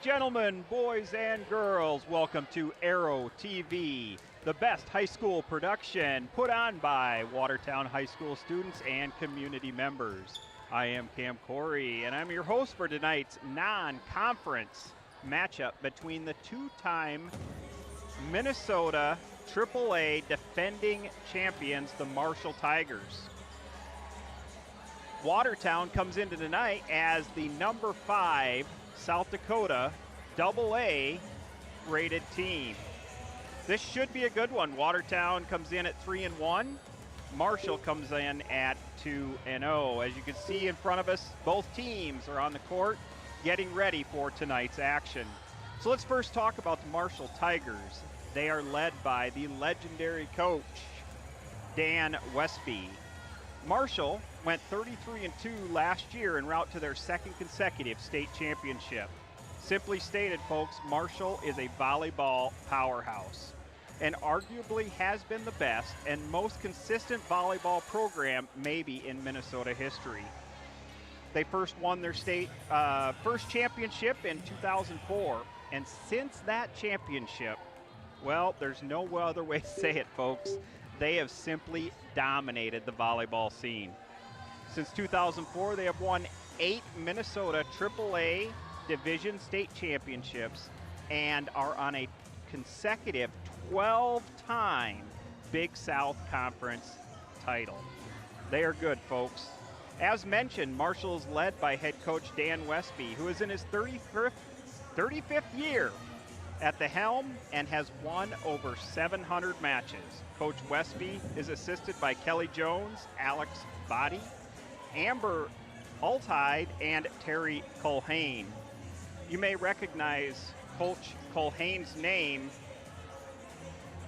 gentlemen, boys and girls, welcome to Arrow TV, the best high school production put on by Watertown High School students and community members. I am Cam Corey, and I'm your host for tonight's non-conference matchup between the two-time Minnesota AAA defending champions, the Marshall Tigers. Watertown comes into tonight as the number 5 South Dakota AA rated team. This should be a good one. Watertown comes in at 3-1. Marshall comes in at 2-0. As you can see in front of us, both teams are on the court getting ready for tonight's action. So let's first talk about the Marshall Tigers. They are led by the legendary coach, Dan Westby. Marshall went 33-2 last year en route to their second consecutive state championship. Simply stated, folks, Marshall is a volleyball powerhouse and arguably has been the best and most consistent volleyball program maybe in Minnesota history. They first won their state first championship in 2004, and since that championship, well, there's no other way to say it, folks, they have simply dominated the volleyball scene. Since 2004, they have won 8 Minnesota AAA Division State Championships and are on a consecutive 12-time Big South Conference title. They are good, folks. As mentioned, Marshall is led by head coach Dan Westby, who is in his 35th year at the helm and has won over 700 matches. Coach Westby is assisted by Kelly Jones, Alex Body, Amber Althide, and Terry Culhane. You may recognize Coach Culhane's name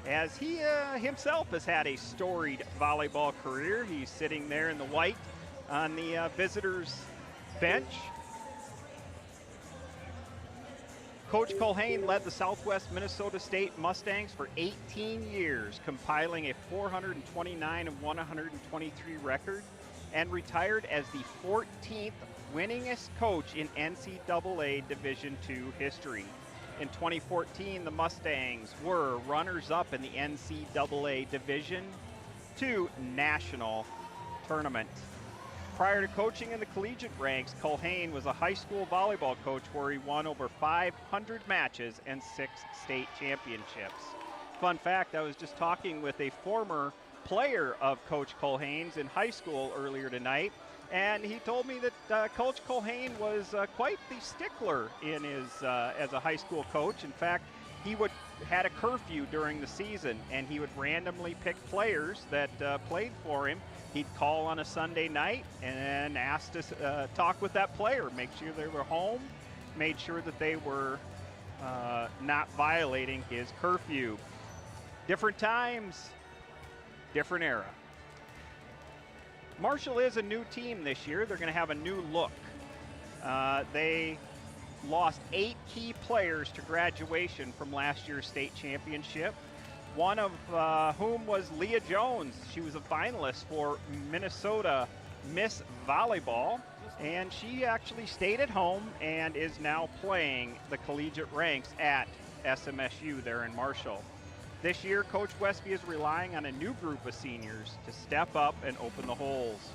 as he himself has had a storied volleyball career. He's sitting there in the white on the visitors' bench. Coach Culhane led the Southwest Minnesota State Mustangs for 18 years, compiling a 429-123 record, and retired as the 14th winningest coach in NCAA Division II history. In 2014, the Mustangs were runners-up in the NCAA Division II National Tournament. Prior to coaching in the collegiate ranks, Culhane was a high school volleyball coach where he won over 500 matches and 6 state championships. Fun fact, I was just talking with a former player of Coach Culhane's in high school earlier tonight, and he told me that Coach Culhane was quite the stickler in his as a high school coach. In fact, he had a curfew during the season, and he would randomly pick players that played for him. He'd call on a Sunday night and ask to talk with that player, make sure they were home, made sure that they were not violating his curfew. Different times, different era. Marshall is a new team this year. They're going to have a new look. They lost 8 key players to graduation from last year's state championship, one of whom was Leah Jones. She was a finalist for Minnesota Miss Volleyball, and she actually stayed at home and is now playing the collegiate ranks at SMSU there in Marshall. This year, Coach Westby is relying on a new group of seniors to step up and open the holes.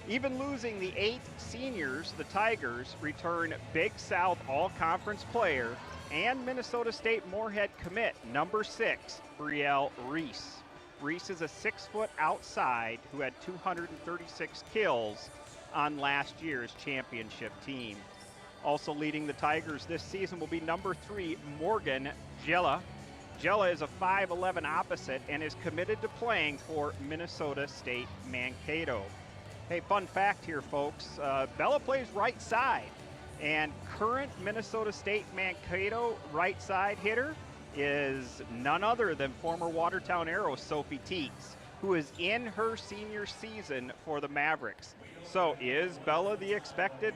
Even losing the 8 seniors, the Tigers return Big South All-Conference player and Minnesota State Moorhead commit number 6, Brielle Reese. Reese is a 6-foot outside who had 236 kills on last year's championship team. Also leading the Tigers this season will be number 3, Morgan Jella. Jella is a 5'11" opposite and is committed to playing for Minnesota State Mankato. Hey, fun fact here, folks. Bella plays right side, and current Minnesota State Mankato right side hitter is none other than former Watertown Arrow Sophie Teets, who is in her senior season for the Mavericks. So is Bella the expected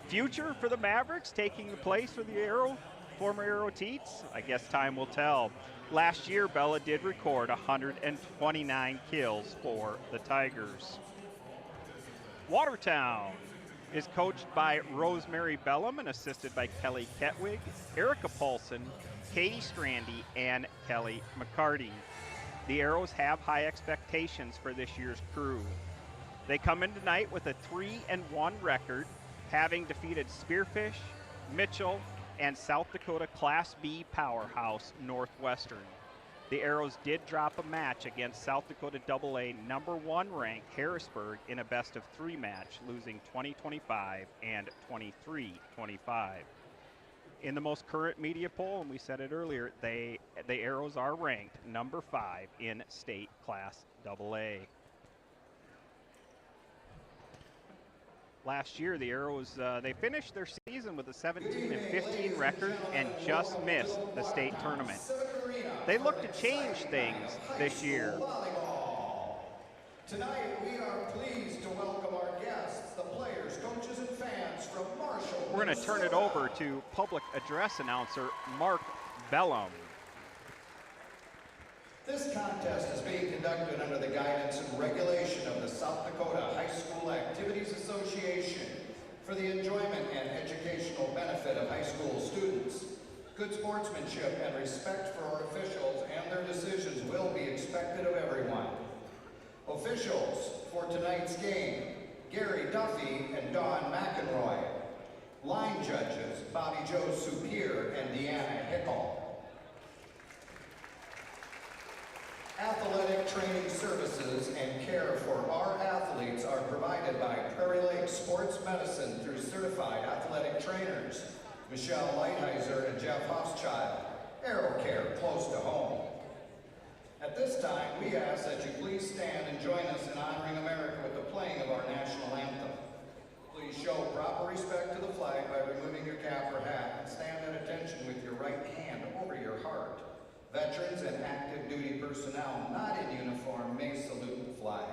future for the Mavericks, taking the place for the former Arrow Teets? I guess time will tell. Last year, Bella did record 129 kills for the Tigers. Watertown is coached by Rosemary Bellum and assisted by Kelly Ketwig, Erica Paulson, Katie Strandy, and Kelly McCarty. The Arrows have high expectations for this year's crew. They come in tonight with a 3-1 record, having defeated Spearfish, Mitchell, and South Dakota Class B powerhouse Northwestern. The Arrows did drop a match against South Dakota AA #1 ranked Harrisburg in a best-of-3 match, losing 20-25 and 23-25. In the most current media poll, and we said it earlier, the Arrows are ranked #5 in state Class AA. Last year, the Arrows, they finished their season with a 17-15 record and just missed the state tournament. They look to change things this year. Tonight, we are pleased to welcome our guests, the players, coaches, and fans from Marshall. We're going to turn it over to public address announcer Mark Bellum. This contest is being conducted under the guidance and regulation of the South Dakota High School Activities Association for the enjoyment and educational benefit of high school students. Good sportsmanship and respect for our officials and their decisions will be expected of everyone. Officials for tonight's game, Gary Duffy and Don McEnroy. Line judges, Bobby Joe Supier and Deanna Hickle. Athletic training services and care for our athletes are provided by Prairie Lake Sports Medicine through certified athletic trainers, Michelle Lighthizer and Jeff Hochschild. AeroCare, close to home. At this time, we ask that you please stand and join us in honoring America with the playing of our national anthem. Please show proper respect to the flag by removing your cap or hat and stand at attention with your right hand over your heart. Veterans and active duty personnel not in uniform may salute the flag.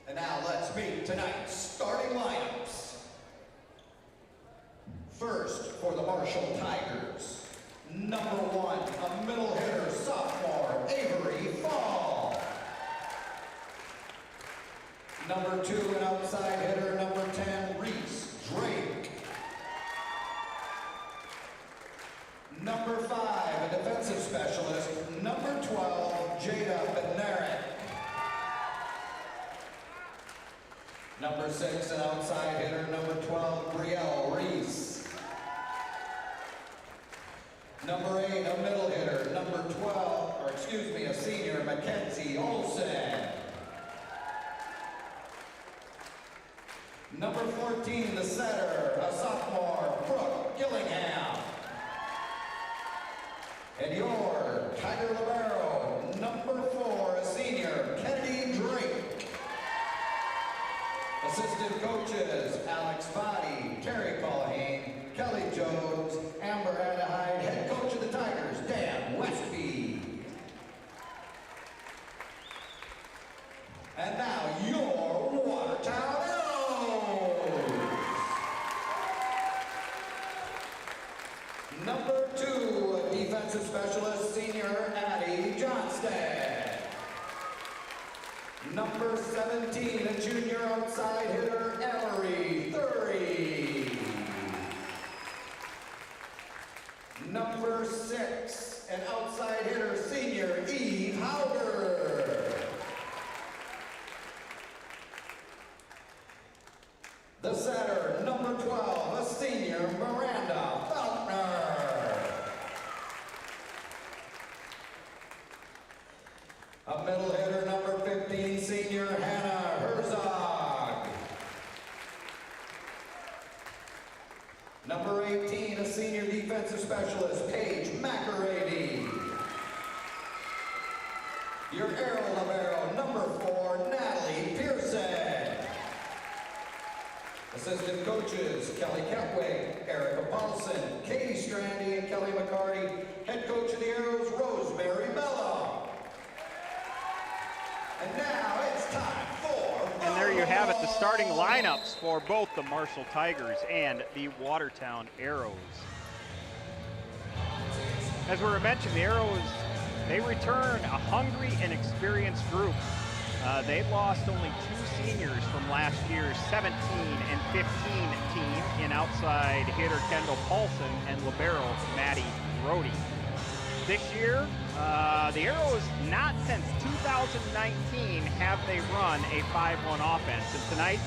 And now let's meet tonight's starting lineups. First, for the Marshall Tigers, #1, a middle hitter, sophomore, Avery Fall. #2, an outside hitter, #10, Reese Drake. #5, a defensive specialist, #12, Jada Bednarik. #6, an outside hitter, #12, Brielle Reese. #8, a middle hitter, a senior, Mackenzie Olsen. #14, the setter, a sophomore, Brooke Gillingham. And your Tiger libero, #4, a senior, Kennedy Drake. Assistant coaches, Alex Fadi, Terry Collahane, Kelly Jones, Amber Anaheim, head coach of the Tigers, Dan Westby. And now your Watertown Number 2, defensive specialist, senior Addie Johnston. Number 17, a junior outside hitter, Emery Thury. Number 6, an outside hitter, senior Eve Hauger. The setter, number 12, a senior Miranda Faulkner. A middle hitter, number 15, senior Hannah Herzog. Number 18, a senior defensive specialist, Paige McErady. Your arrow libero, number 4, Natalie Pearson. Assistant coaches, Kelly Kepway, Erica Paulson, Katie Strandy, and Kelly McCarty. Head coach of the Arrows, Rosemary Bello. And now it's time for... And there you have it, the starting lineups for both the Marshall Tigers and the Watertown Arrows. As we were mentioning, the Arrows, they return a hungry and experienced group. They lost only 2 seniors from last year's 17 and 15 team in outside hitter Kendall Paulson and libero Maddie Brody. This year, the Arrows, not since 2019 have they run a 5-1 offense. And tonight,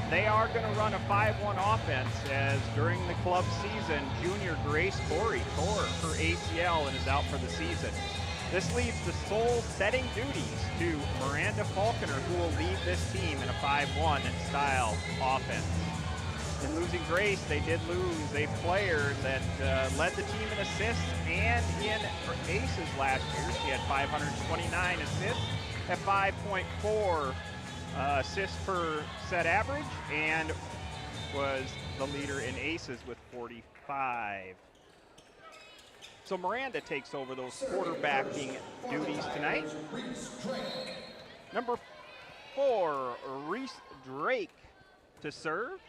they are going to run a 5-1 offense as during the club season, junior Grace Corey tore her ACL and is out for the season. This leaves the sole setting duties to Miranda Faulkner, who will lead this team in a 5-1 style offense. In losing Grace, they did lose a player that led the team in assists and in aces last year. She had 529 assists at 5.4 assists per set average and was the leader in aces with 45. So Miranda takes over those quarterbacking duties tonight. Number 4, Reese Drake to serve.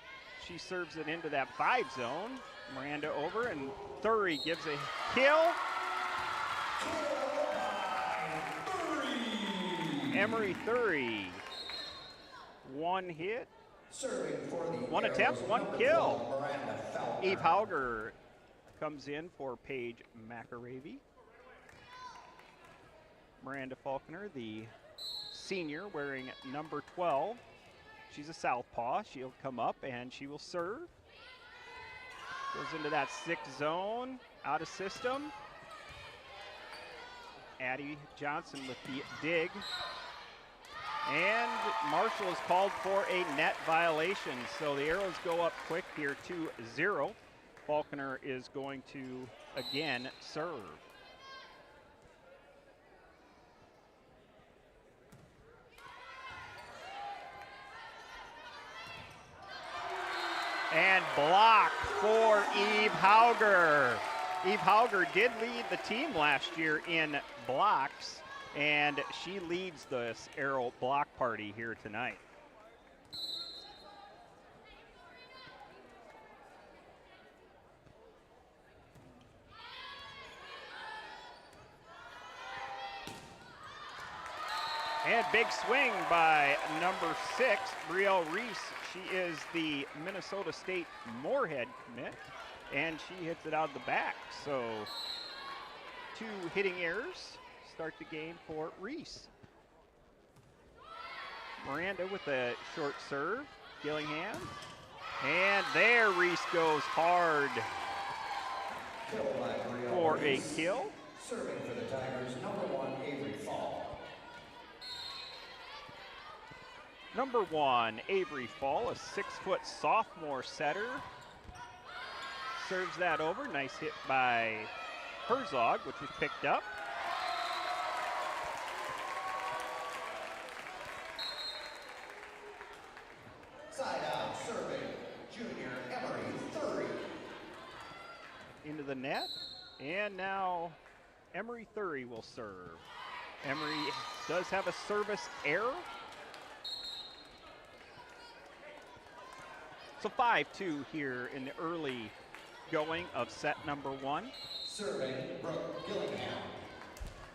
She serves it into that 5 zone. Miranda over, and Thury gives a kill. Emery Thury, 1 hit, 1 attempt, 1 kill. Eve Hauger comes in for Paige McEravy. Miranda Faulkner, the senior, wearing number 12. She's a southpaw. She'll come up and she will serve. Goes into that 6 zone, out of system. Addie Johnson with the dig. And Marshall is called for a net violation. So the Arrows go up quick here, 2-0. Faulkner is going to again serve. And block for Eve Hauger. Eve Hauger did lead the team last year in blocks, and she leads this Arrow block party here tonight. And big swing by number 6, Brielle Reese. She is the Minnesota State Moorhead commit, and she hits it out of the back. So 2 hitting errors start the game for Reese. Miranda with a short serve, Gillingham. And there Reese goes hard for a kill. Serving for the Tigers, number 1, Avery Fall. Number 1, Avery Fall, a 6-foot sophomore setter. Serves that over. Nice hit by Herzog, which was picked up. Side out, serving, junior Emery Thury. Into the net. And now Emery Thury will serve. Emery does have a service error. So 5-2 here in the early going of set number 1. Serving, Brooke Gillingham.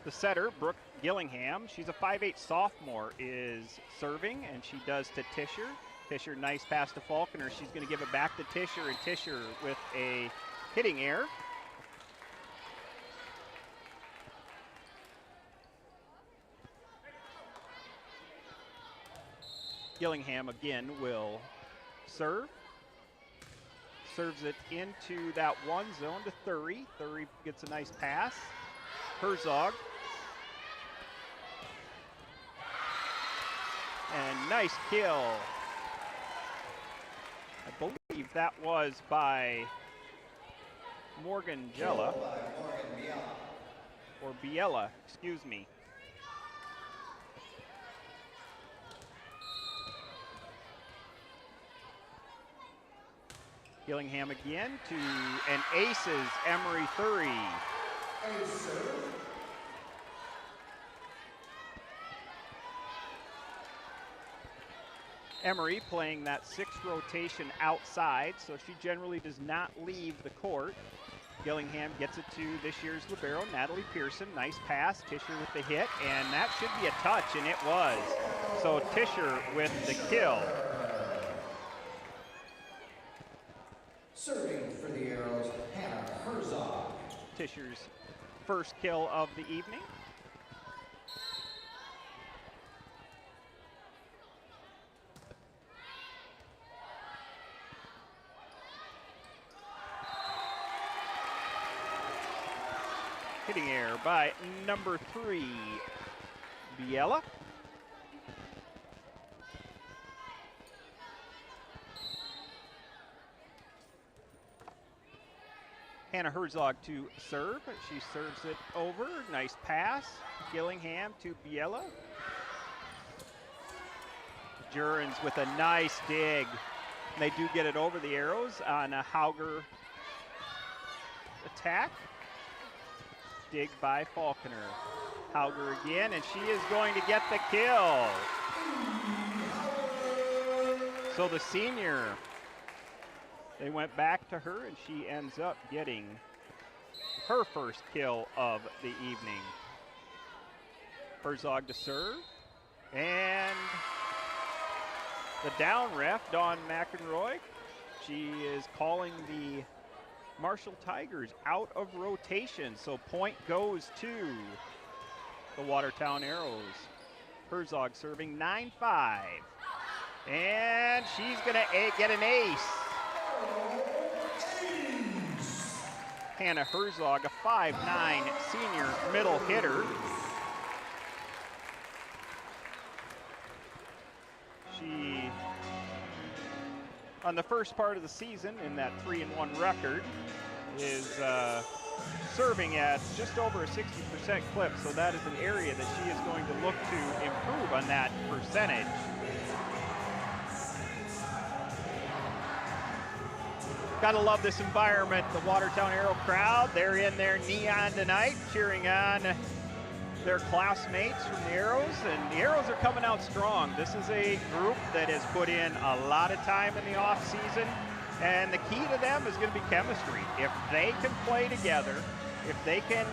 The setter, Brooke Gillingham, she's a 5'8" sophomore, is serving, and she does to Tischer. Tischer, nice pass to Falconer. She's going to give it back to Tischer, and Tischer with a hitting error. Gillingham again will serve. Serves it into that one zone to Thury. Thury gets a nice pass. Herzog. And nice kill. I believe that was by Morgan Jella. Or Biella, excuse me. Gillingham again to an aces, Emery Thury. Emery playing that 6th rotation outside, so she generally does not leave the court. Gillingham gets it to this year's libero, Natalie Pearson. Nice pass, Tischer with the hit, and that should be a touch, and it was. So Tischer with the kill. Serving for the Arrows, Hannah Herzog. Tischer's first kill of the evening. Hitting error by number 3, Biella. Hannah Herzog to serve. She serves it over. Nice pass. Gillingham to Biella. Jurens with a nice dig. And they do get it over the Arrows on a Hauger attack. Dig by Falconer. Hauger again, and she is going to get the kill. So the senior, they went back to her, and she ends up getting her first kill of the evening. Herzog to serve, and the down ref, Dawn McEnroy, she is calling the Marshall Tigers out of rotation, so point goes to the Watertown Arrows. Herzog serving 9-5, and she's gonna get an ace. Hannah Herzog, a 5'9" senior middle hitter. She, on the first part of the season in that 3-1 record, is serving at just over a 60% clip, so that is an area that she is going to look to improve on that percentage. Gotta love this environment. The Watertown Arrow crowd, they're in their neon tonight, cheering on their classmates from the Arrows, and the Arrows are coming out strong. This is a group that has put in a lot of time in the off season, and the key to them is going to be chemistry. If they can play together, if they can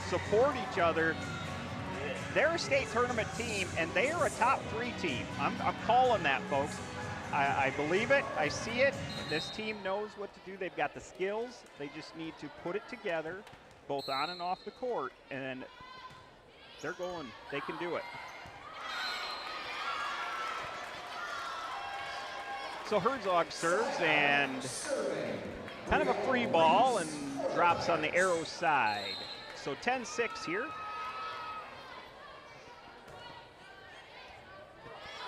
support each other, they're a state tournament team, and they are a top 3 team. I'm calling that, folks. I believe it. I see it. This team knows what to do. They've got the skills. They just need to put it together, both on and off the court, and they're going. They can do it. So Herzog serves, and kind of a free ball, and drops on the Arrows side. So 10-6 here.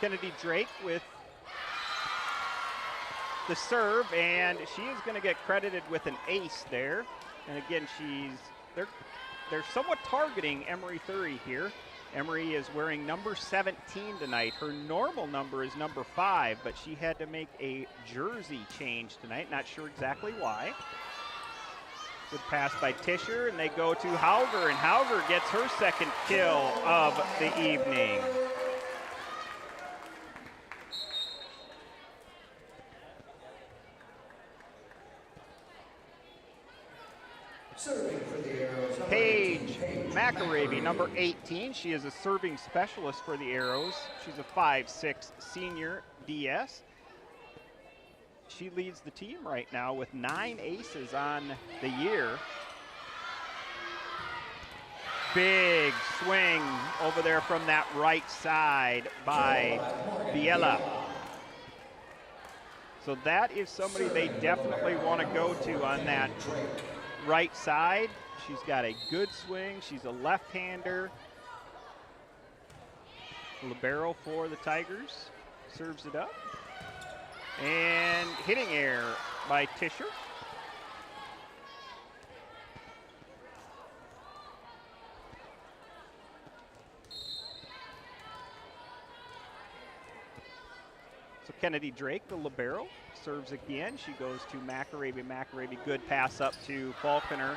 Kennedy Drake with the serve, and she is going to get credited with an ace there. And again, they're somewhat targeting Emery Thury here. Emery is wearing number 17 tonight. Her normal number is number 5, but she had to make a jersey change tonight. Not sure exactly why. Good pass by Tischer, and they go to Hauger, and Hauger gets her second kill of the evening. Serving for the Arrows, number Paige 18, McAravey, number 18. She is a serving specialist for the Arrows. She's a 5'6" senior DS. She leads the team right now with 9 aces on the year. Big swing over there from that right side by Biella. So that is somebody they definitely want to go to on that right side. She's got a good swing. She's a left-hander. Libero for the Tigers. Serves it up. And hitting error by Tischer. So Kennedy Drake, the libero, serves again. She goes to McAravey. McAravey, good pass up to Faulkner.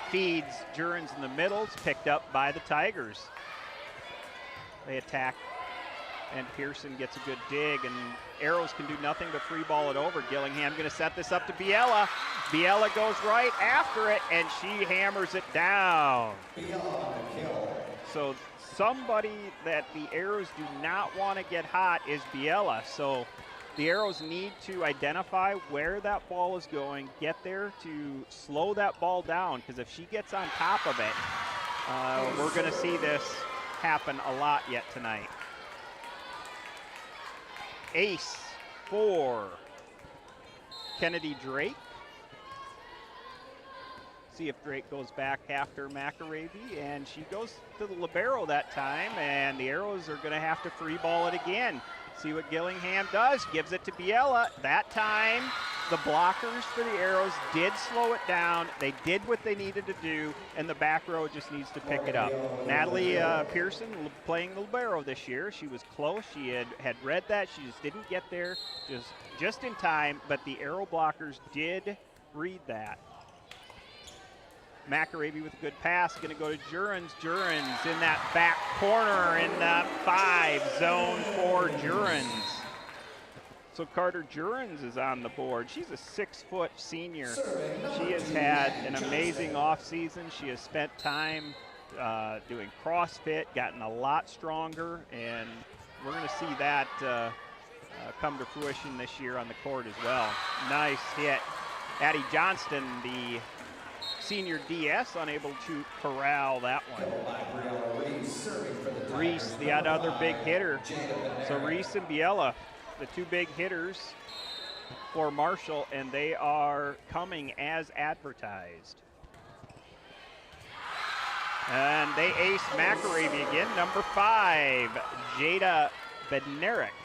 Feeds Jurens in the middle. It's picked up by the Tigers. They attack, and Pearson gets a good dig, and Arrows can do nothing but free ball it over. Gillingham going to set this up to Biella. Biella goes right after it, and she hammers it down. So somebody that the Arrows do not want to get hot is Biella. So the Arrows need to identify where that ball is going, get there to slow that ball down, because if she gets on top of it, we're going to see this happen a lot yet tonight. Ace for Kennedy Drake. See if Drake goes back after McAravey, and she goes to the libero that time, and the Arrows are going to have to free ball it again. See what Gillingham does, gives it to Biella. That time, the blockers for the Arrows did slow it down. They did what they needed to do, and the back row just needs to pick it up. Natalie Pearson playing the libero this year. She was close. She had read that. She just didn't get there just in time, but the Arrow blockers did read that. McAravey with a good pass, going to go to Jurens. Jurens in that back corner in that 5 zone for Jurens. So Carter Jurens is on the board. She's a 6-foot senior. She has had an amazing offseason. She has spent time doing CrossFit, gotten a lot stronger, and we're going to see that come to fruition this year on the court as well. Nice hit. Addie Johnston, the senior DS, unable to corral that one. Reese, the other big hitter. So Reese and Biella, the two big hitters for Marshall, and they are coming as advertised. And they ace McAravey again. Number 5, Jada Bednarik,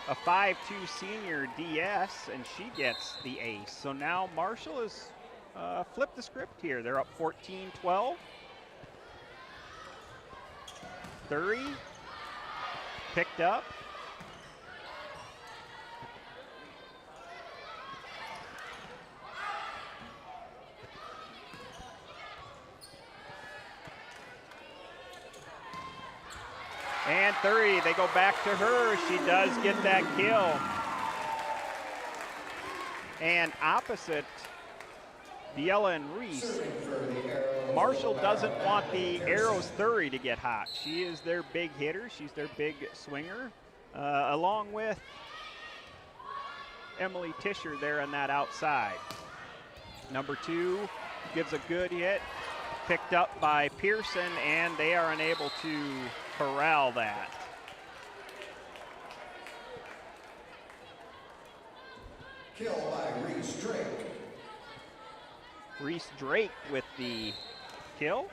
a 5'2" senior DS, and she gets the ace. So now Marshall is flip the script here. They're up 14-12. 30 picked up. And 30, they go back to her. She does get that kill. And opposite Biella and Reese, Marshall doesn't want the Arrows 30 to get hot. She is their big hitter. She's their big swinger, along with Emily Tischer there on that outside. Number 2 gives a good hit, picked up by Pearson, and they are unable to corral that. Kill by Reese Drake. Reese Drake with the kill.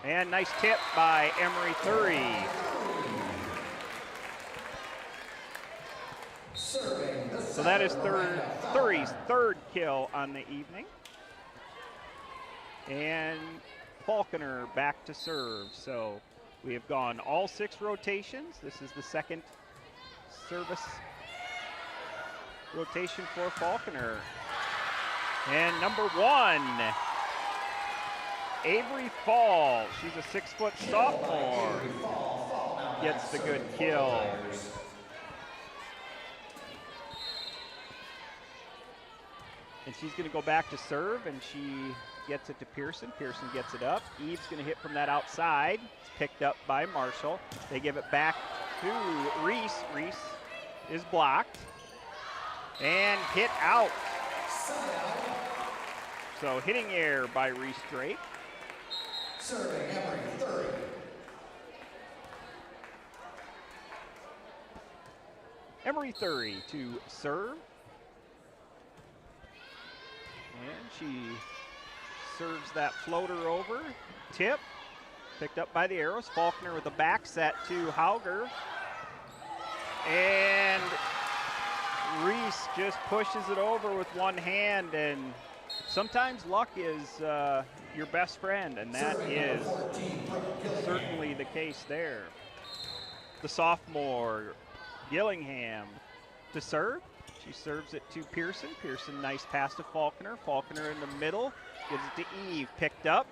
And nice tip by Emery Thury. So that is Thury's third kill on the evening. And Faulkner back to serve. So we have gone all 6 rotations. This is the second service rotation for Faulkner. And number 1, Avery Fall. She's a 6-foot sophomore. Gets the good kill. And she's going to go back to serve, and she gets it to Pearson. Pearson gets it up. Eve's going to hit from that outside. It's picked up by Marshall. They give it back to Reese. Reese is blocked and hit out. So hitting error by Reese Drake. Serving Emory 30. Emory 30 to serve. And she serves that floater over. Tip. Picked up by the Arrows. Faulkner with a back set to Hauger. And Reese just pushes it over with one hand, and sometimes luck is your best friend, and that is certainly the case there. The sophomore, Gillingham, to serve. She serves it to Pearson. Pearson, nice pass to Faulkner. Faulkner in the middle, gives it to Eve. Picked up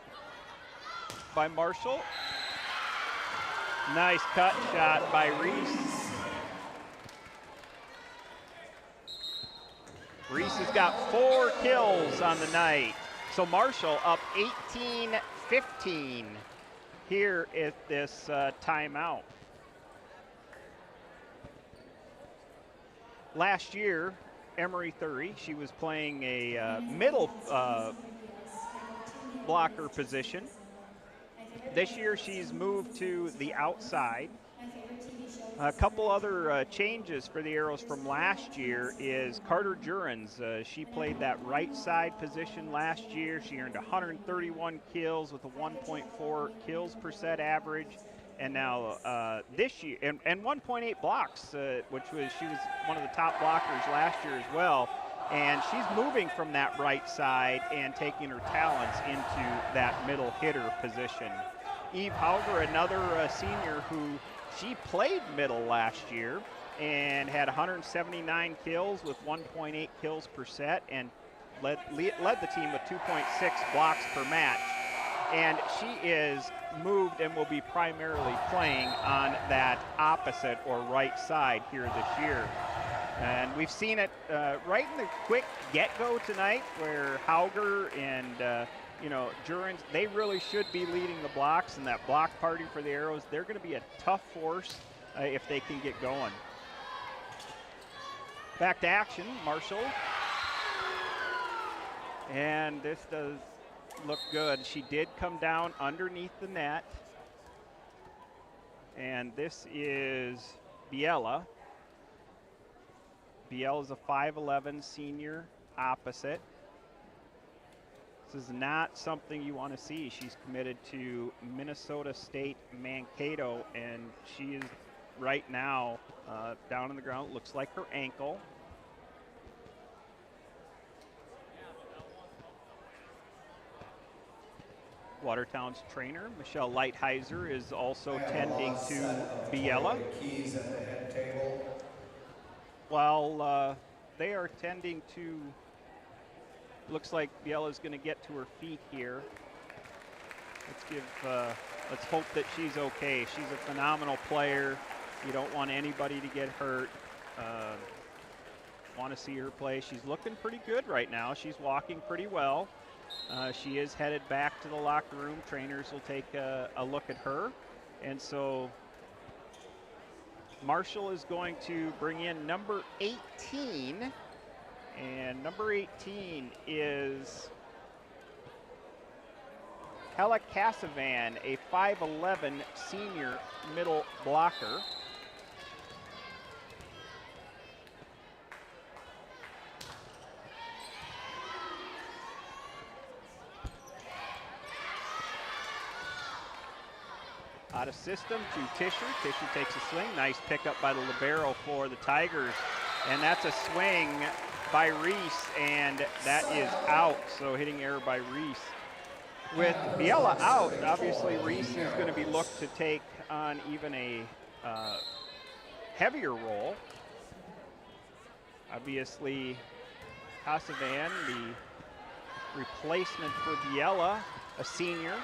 by Marshall. Nice cut shot by Reese. Reese has got 4 kills on the night. So Marshall up 18-15 here at this timeout. Last year, Emory 30, she was playing a middle blocker position. This year she's moved to the outside. A couple other changes for the Arrows from last year is Carter Jurens. She played that right side position last year. She earned 131 kills with a 1.4 kills per set average. And now this year, and 1.8 blocks, which she was one of the top blockers last year as well. And she's moving from that right side and taking her talents into that middle hitter position. Eve Hauger, another senior who she played middle last year and had 179 kills with 1.8 kills per set and led the team with 2.6 blocks per match. And she is moved and will be primarily playing on that opposite or right side here this year. And we've seen it right in the quick get-go tonight where Hauger and Jurens, they really should be leading the blocks, and that block party for the Arrows, they're going to be a tough force if they can get going. Back to action, Marshall. And this does look good. She did come down underneath the net. And this is Biella. Biella's a 5'11" senior opposite. This is not something you want to see. She's committed to Minnesota State Mankato, and she is right now down on the ground. Looks like her ankle. Watertown's trainer, Michelle Lighthizer, is also tending to Biella. While they are tending to, looks like Biella's going to get to her feet here. Let's hope that she's okay. She's a phenomenal player. You don't want anybody to get hurt. Want to see her play. She's looking pretty good right now. She's walking pretty well. She is headed back to the locker room. Trainers will take a look at her. And so Marshall is going to bring in number 18. And number 18 is Hella Casavan, a 5'11" senior middle blocker. Out of system to Tischer. Tischer takes a swing. Nice pickup by the libero for the Tigers. And that's a swing by Reese, and that is out. So hitting error by Reese. With Biella out, obviously Reese is going to be looked to take on even a heavier role. Obviously, Casavan, the replacement for Biella, a senior,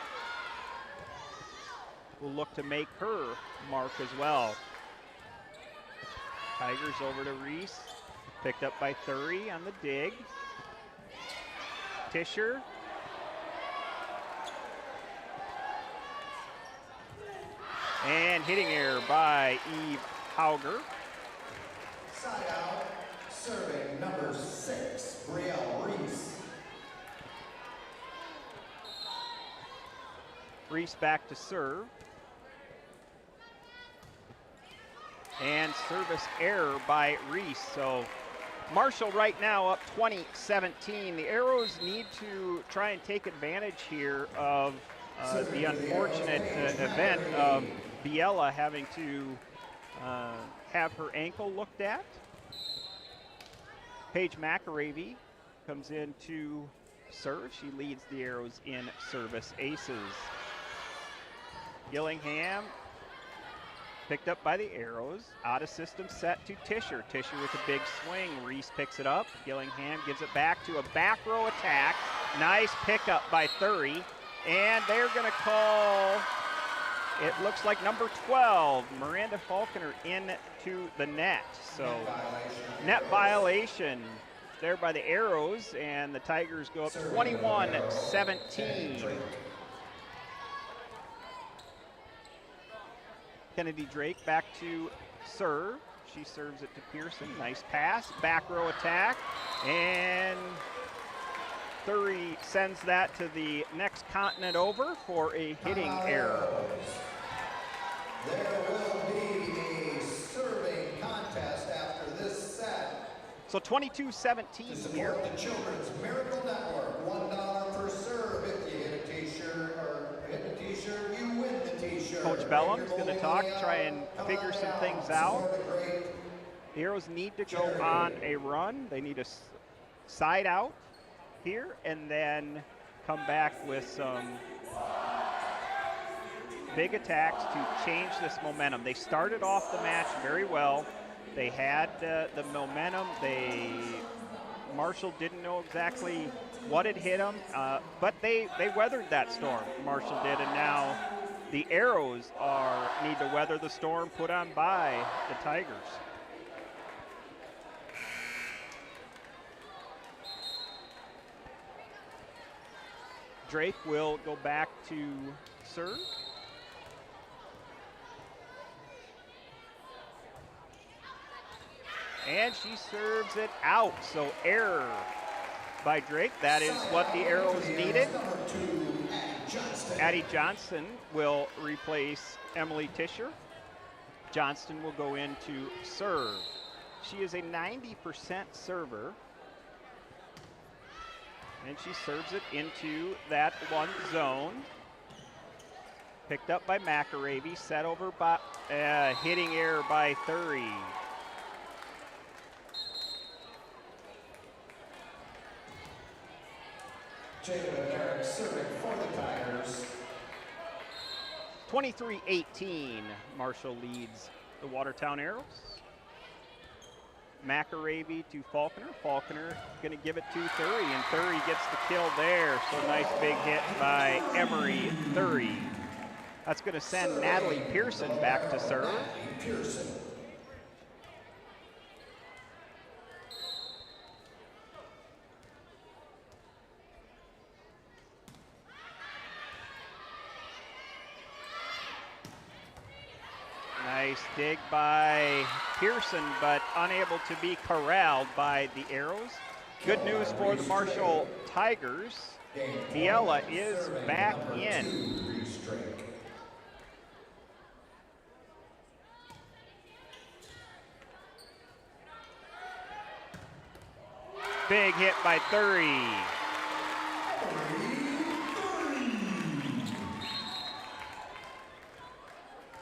will look to make her mark as well. Tigers over to Reese, picked up by Thury on the dig. Tischer. And hitting error by Eve Hauger. Side out, serving number 6, Brielle Reese. Reese back to serve. And service error by Reese. So Marshall right now up 20-17. The Arrows need to try and take advantage here of the unfortunate event of Biella having to have her ankle looked at. Paige McAravey comes in to serve. She leads the Arrows in service aces. Gillingham picked up by the Arrows. Out of system set to Tischer. Tischer with a big swing. Reese picks it up. Gillingham gives it back to a back row attack. Nice pickup by Thury. And they're going to call, it looks like number 12, Miranda Falconer, into the net. So net violation there by the Arrows, and the Tigers go up 21-17. Kennedy Drake back to serve. She serves it to Pearson. Nice pass. Back row attack. And Thury sends that to the next continent over for a hitting error. There will be a serving contest after this set. So 22-17 here. Support the Children's Miracle Network. $1 per serve. If you hit a t-shirt or hit the t-shirt, you win the t-shirt. Coach Bellum's going to talk, try and figure some things out. The Arrows need to go on a run. They need a side out here and then come back with some big attacks to change this momentum. They started off the match very well. They had the momentum. Marshall didn't know exactly what had hit them, but they weathered that storm. Marshall did, and now the Arrows need to weather the storm put on by the Tigers. Drake will go back to serve. And she serves it out, so error by Drake. That is what the Arrows needed. Addie Johnston will replace Emily Tischer. Johnston will go in to serve. She is a 90% server. And she serves it into that one zone. Picked up by McAravey, set over by hitting error by Thury. Jacob and Eric serving for the Tigers. 23-18, Marshall leads the Watertown Arrows. McAravey to Falconer. Falconer going to give it to Thury, and Thury gets the kill there. So nice big hit by Emery Thury. That's going to send Natalie Pearson back to serve. Pearson. Nice dig by Pearson, but unable to be corralled by the Arrows. Good news for the Marshall Tigers. Biella is back in. Big hit by Thury.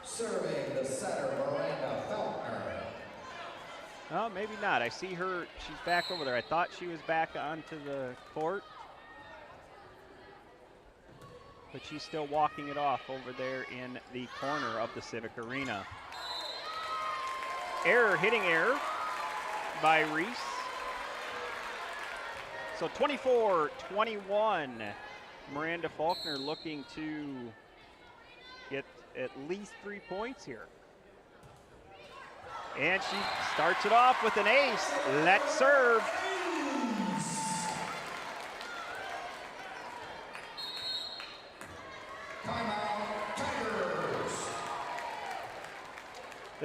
Serving the setter, Miranda Feltner. Oh, maybe not. I see her. She's back over there. I thought she was back onto the court, but she's still walking it off over there in the corner of the Civic Arena. Hitting error by Reese. So 24-21, Miranda Falconer looking to get at least 3 points here. And she starts it off with an ace. Let's serve.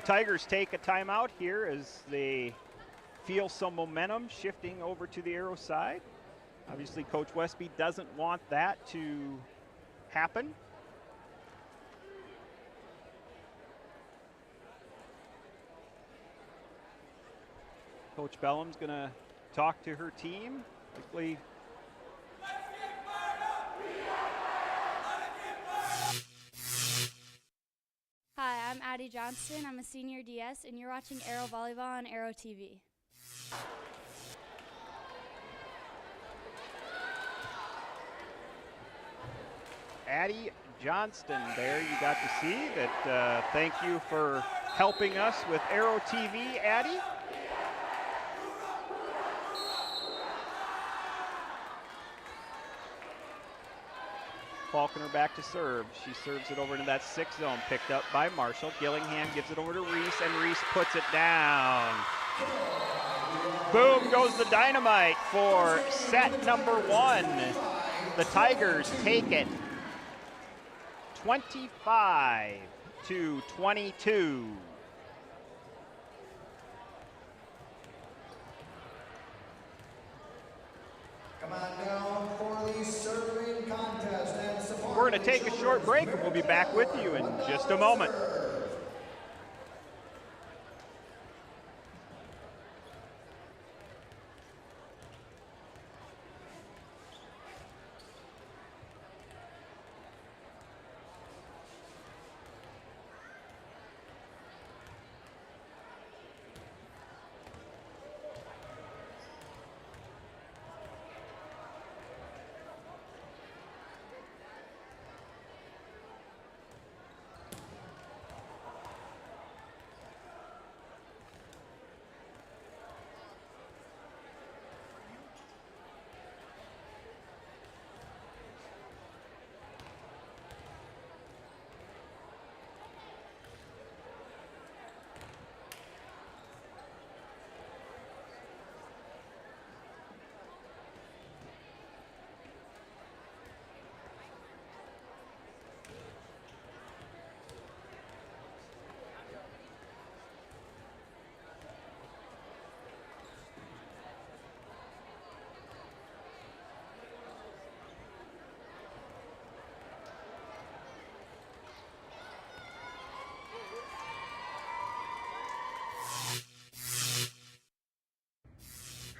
The Tigers take a timeout here as they feel some momentum shifting over to the Arrow side. Obviously, Coach Westby doesn't want that to happen. Coach Bellum's going to talk to her team. Likely. Hi, I'm Addie Johnston. I'm a senior DS, and you're watching Arrow Volleyball on Arrow TV. Addie Johnston there, you got to see that. Thank you for helping us with Arrow TV, Addie. Faulkner back to serve. She serves it over into that 6 zone, picked up by Marshall. Gillingham gives it over to Reese, and Reese puts it down. Boom goes the dynamite for set number 1. The Tigers take it 25-22. Come on down for the serving contest and support. We're going to take a short break, and we'll be back with you in just a moment.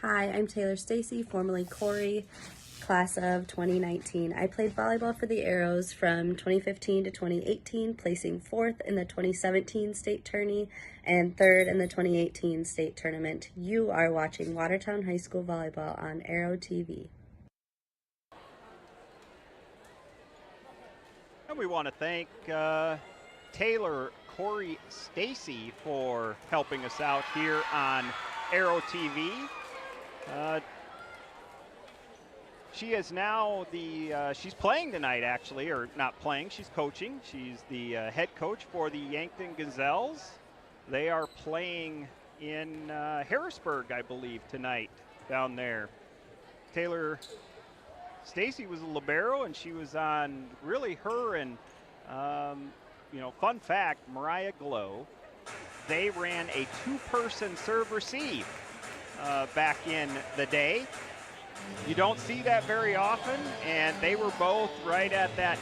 Hi, I'm Taylor Stacy, formerly Corey, class of 2019. I played volleyball for the Arrows from 2015 to 2018, placing 4th in the 2017 state tourney and 3rd in the 2018 state tournament. You are watching Watertown High School Volleyball on Arrow TV. And we want to thank Taylor Corey Stacy for helping us out here on Arrow TV. She is now she's playing tonight, actually, or not playing, she's coaching. She's the head coach for the Yankton Gazelles. They are playing in Harrisburg, I believe, tonight down there. Taylor Stacy was a libero, and she was on really her and, fun fact, Mariah Glow. They ran a 2-person serve-receive back in the day. You don't see that very often, and they were both right at that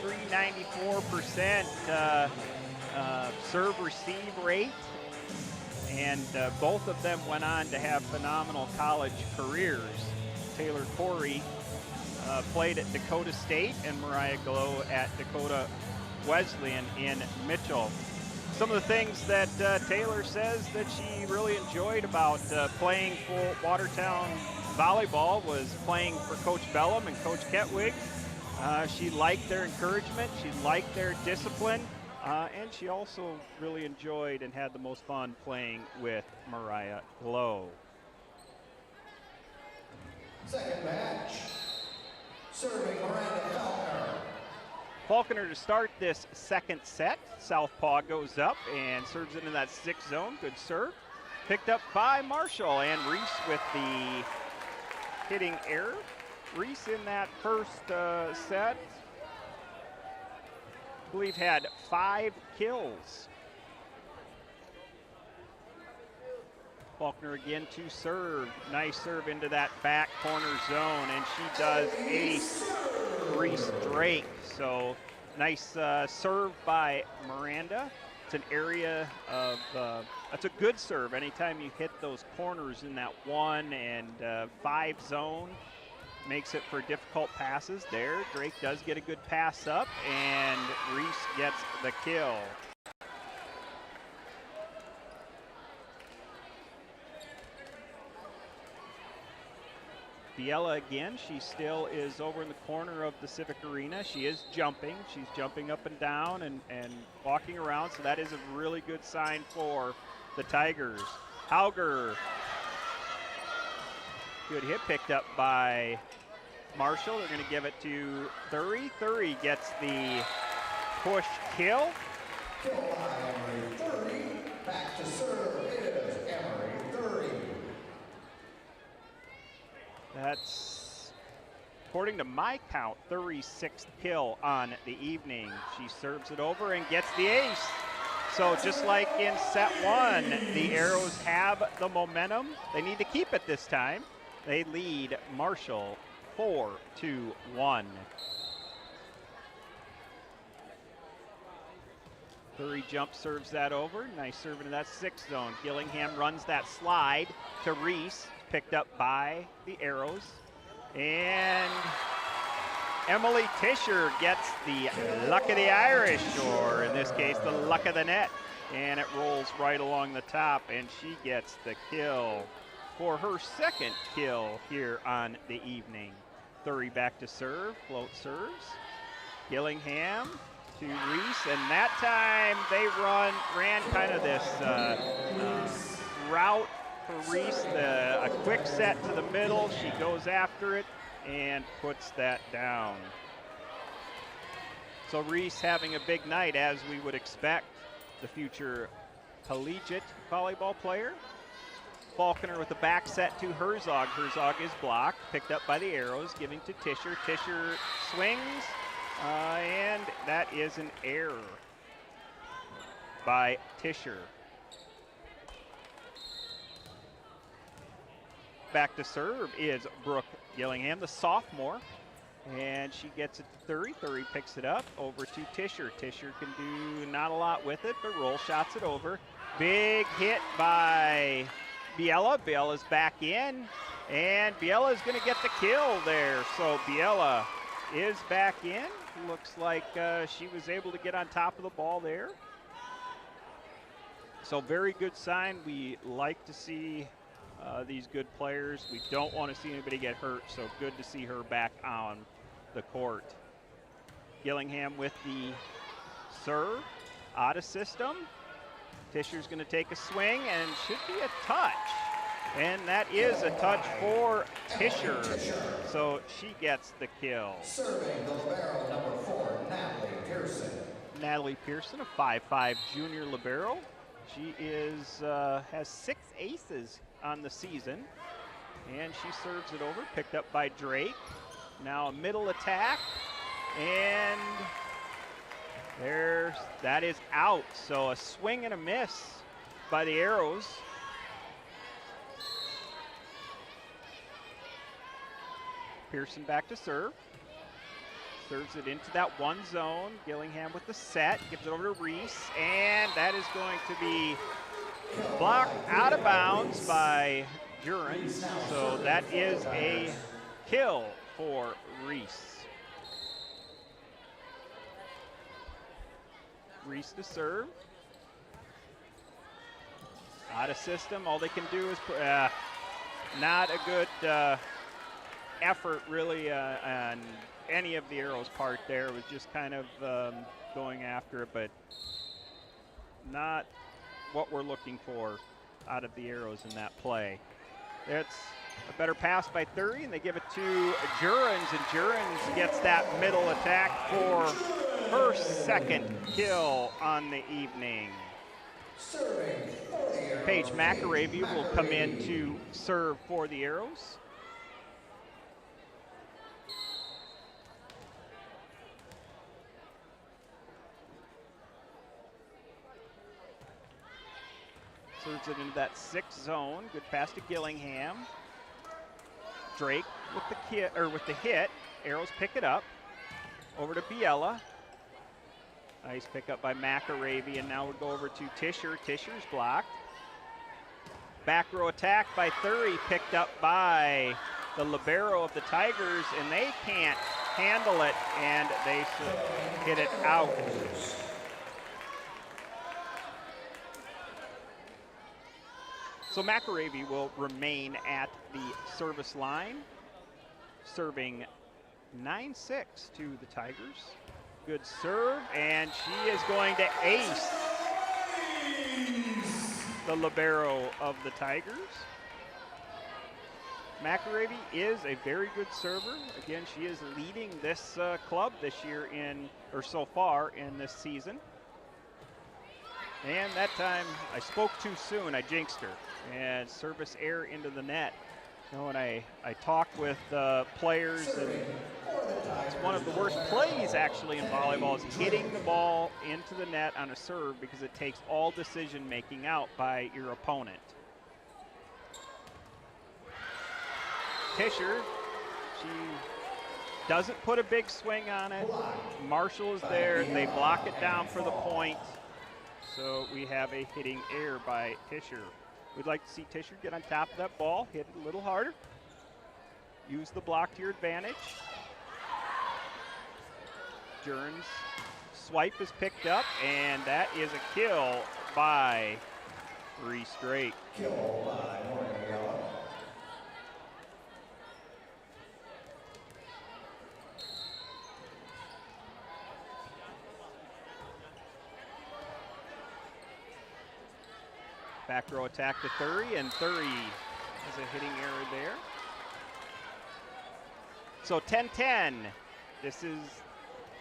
93-94% serve-receive rate, and both of them went on to have phenomenal college careers. Taylor Corey played at Dakota State, and Mariah Glow at Dakota Wesleyan in Mitchell. Some of the things that Taylor says that she really enjoyed about playing for Watertown volleyball was playing for Coach Bellum and Coach Ketwig. She liked their encouragement, she liked their discipline, and she also really enjoyed and had the most fun playing with Mariah Glow. Second match, serving Miranda Faulkner. Faulkner to start this second set. Southpaw goes up and serves into that 6 zone. Good serve. Picked up by Marshall, and Reese with the hitting error. Reese in that first set, I believe, had 5 kills. Faulkner again to serve. Nice serve into that back corner zone, and she does ace Reese Drake. So nice serve by Miranda. It's an area of, that's a good serve. Anytime you hit those corners in that 1 and 5 zone, makes it for difficult passes there. Drake does get a good pass up, and Reese gets the kill. Biella again, she still is over in the corner of the Civic Arena. She is jumping. She's jumping up and down and walking around, so that is a really good sign for the Tigers. Hauger, good hit picked up by Marshall. They're going to give it to Thury. Thury gets the push kill. Kill by Emery Thury. Back to serve is Emery Thury. That's, according to my count, Thury's 6th kill on the evening. She serves it over and gets the ace. So just like in set 1, the Arrows have the momentum. They need to keep it this time. They lead Marshall 4-1. Thury jump serves that over. Nice serve into that 6th zone. Gillingham runs that slide to Reese. Picked up by the Arrows. And Emily Tischer gets the luck of the Irish, or in this case, the luck of the net. And it rolls right along the top, and she gets the kill for her 2nd kill here on the evening. Thury back to serve, float serves. Gillingham to Reese, and that time they ran kind of this route for Reese, a quick set to the middle. She goes after it and puts that down. So Reese having a big night, as we would expect, the future collegiate volleyball player. Faulkner with the back set to Herzog. Herzog is blocked, picked up by the Arrows, giving to Tischer. Tischer swings, and that is an error by Tischer. Back to serve is Brooke Gillingham, the sophomore, and she gets it to Thury. Thury picks it up over to Tischer. Tischer can do not a lot with it, but roll shots it over. Big hit by Biella. Biella's back in, and Biella is going to get the kill there. So Biella is back in. Looks like she was able to get on top of the ball there. So very good sign. We like to see these good players. We don't want to see anybody get hurt, so good to see her back on the court. Gillingham with the serve, out of system. Tischer's going to take a swing, and should be a touch. And that is a touch for Tischer, so she gets the kill. Serving the libero, number 4, Natalie Pearson. Natalie Pearson, a 5'5" junior libero. She is has 6 aces on the season, and she serves it over, picked up by Drake. Now a middle attack, and that is out. So a swing and a miss by the Arrows. Pearson back to serve. Serves it into that 1 zone. Gillingham with the set, gives it over to Reese, and that is going to be blocked out of bounds by Jurens. So that is a kill for Reese. Reese to serve. Out of system. All they can do is not a good effort really on any of the Arrows' part there. It was just kind of going after it, but not what we're looking for out of the Arrows in that play. It's a better pass by Thury, and they give it to Jurens, and Jurens gets that middle attack for her 2nd kill on the evening. Paige McAravey will come in to serve for the Arrows. Serves it into that 6 zone. Good pass to Gillingham. Drake with the hit. Arrows pick it up. Over to Biella. Nice pickup by McAravey, and now we'll go over to Tischer. Tischer's blocked. Back row attack by Thury, picked up by the libero of the Tigers, and they can't handle it, and they hit it out. So McAravey will remain at the service line, serving 9-6 to the Tigers. Good serve, and she is going to ace the libero of the Tigers. McAravey is a very good server. Again, she is leading this club this year so far in this season. And that time I spoke too soon, I jinxed her. And service error into the net. You know, when I talk with players, and it's one of the worst plays actually in volleyball is hitting the ball into the net on a serve, because it takes all decision making out by your opponent. Tischer, she doesn't put a big swing on it. Marshall is there, they block it down for the point. So we have a hitting error by Tischer. We'd like to see Tischer get on top of that ball, hit it a little harder. Use the block to your advantage. Jern's swipe is picked up, and that is a kill by 3 straight. Kill by Morgan. Back row attack to Thury, and Thury has a hitting error there. So 10-10. This is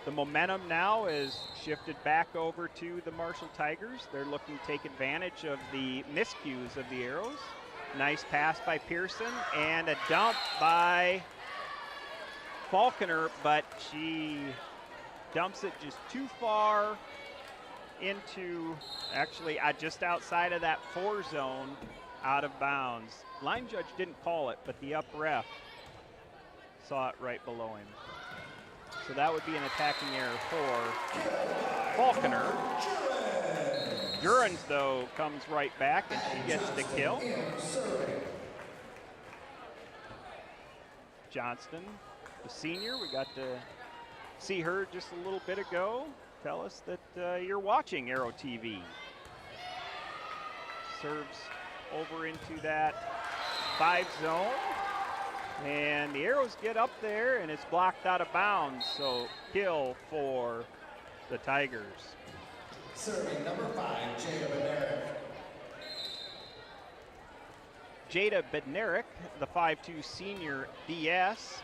the momentum now is shifted back over to the Marshall Tigers. They're looking to take advantage of the miscues of the Arrows. Nice pass by Pearson, and a dump by Falconer, but she dumps it just too far into, actually just outside of that 4 zone, out of bounds. Line judge didn't call it, but the up ref saw it right below him. So that would be an attacking error for Falconer. Jurens, though, comes right back, and she gets the kill. Johnston, the senior, we got to see her just a little bit ago. Tell us that you're watching Arrow TV. Serves over into that 5 zone. And the Arrows get up there, and it's blocked out of bounds. So kill for the Tigers. Serving number 5, Jada Bednarik. Jada Bednarik, the 5'2" senior DS.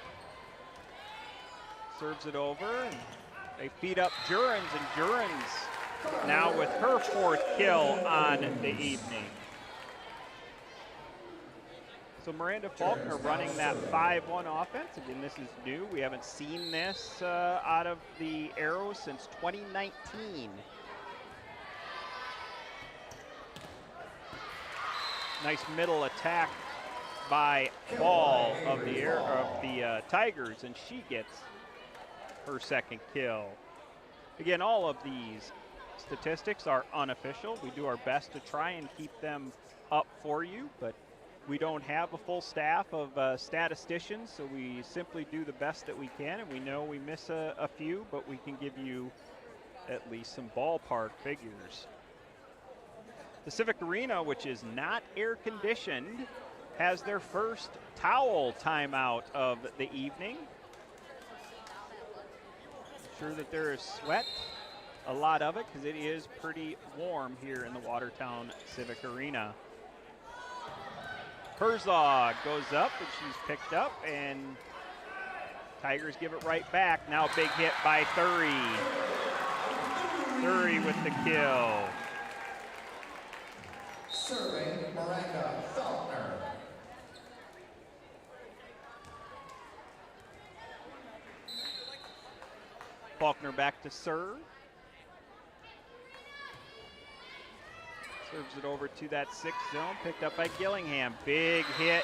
Serves it over, and they feed up Jurens, and Jurens now with her 4th kill on the evening. So Miranda Faulkner running that 5-1 offense. Again, this is new. We haven't seen this out of the Arrows since 2019. Nice middle attack by Ball of the Tigers, and she gets her 2nd kill. Again, all of these statistics are unofficial. We do our best to try and keep them up for you, but we don't have a full staff of statisticians, so we simply do the best that we can, and we know we miss a few, but we can give you at least some ballpark figures. The Civic Arena, which is not air conditioned, has their first towel timeout of the evening. Sure that there is sweat, a lot of it, because it is pretty warm here in the Watertown Civic Arena. Herzog goes up, and she's picked up, and Tigers give it right back. Now a big hit by Thury. Thury with the kill. Serving Miranda Faulkner. Faulkner back to serve. Serves it over to that 6th zone, picked up by Gillingham. Big hit,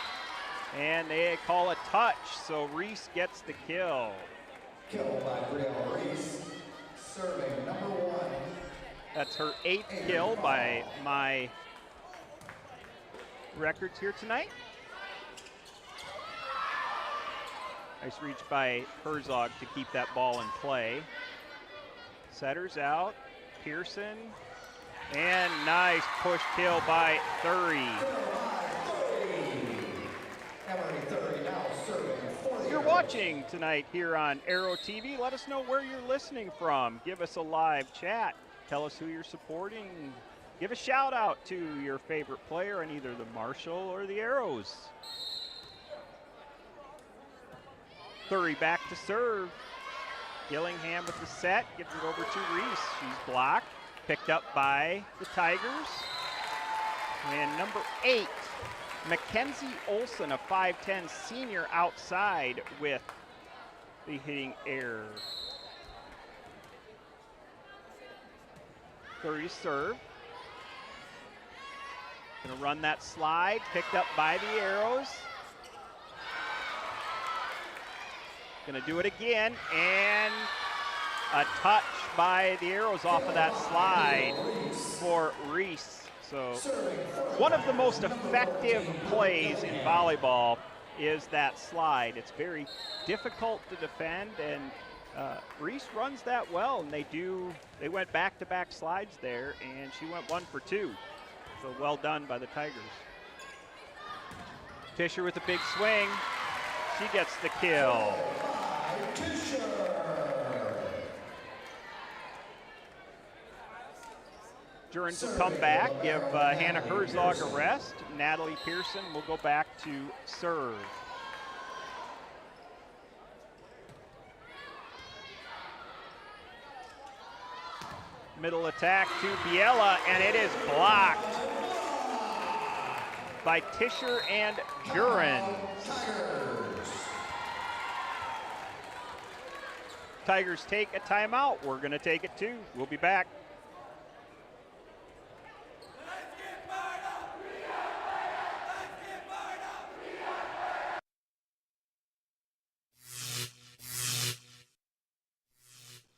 and they call a touch, so Reese gets the kill. Kill by Brielle Reese, serving number 1. That's her 8th kill by my records here tonight. Nice reach by Herzog to keep that ball in play. Setters out, Pearson, and nice push kill by Thury. You're watching tonight here on Arrow TV. Let us know where you're listening from. Give us a live chat. Tell us who you're supporting. Give a shout out to your favorite player on either the Marshall or the Arrows. Thury back to serve. Gillingham with the set, gives it over to Reese. She's blocked, picked up by the Tigers. And number 8, Mackenzie Olson, a 5'10 senior outside with the hitting error. Thury serve. Gonna run that slide, picked up by the Arrows. Gonna do it again, and a touch by the Arrows off of that slide for Reese. So one of the most effective plays in volleyball is that slide. It's very difficult to defend, and Reese runs that well, and they went back-to-back slides there, and she went 1 for 2. So well done by the Tigers. Fisher with a big swing. She gets the kill. Jurgens will come back, give Hannah Herzog a rest. Natalie Pearson will go back to serve. Middle attack to Biella, and it is blocked by Tischer and Jurgens. Tigers take a timeout. We're going to take it too. We'll be back.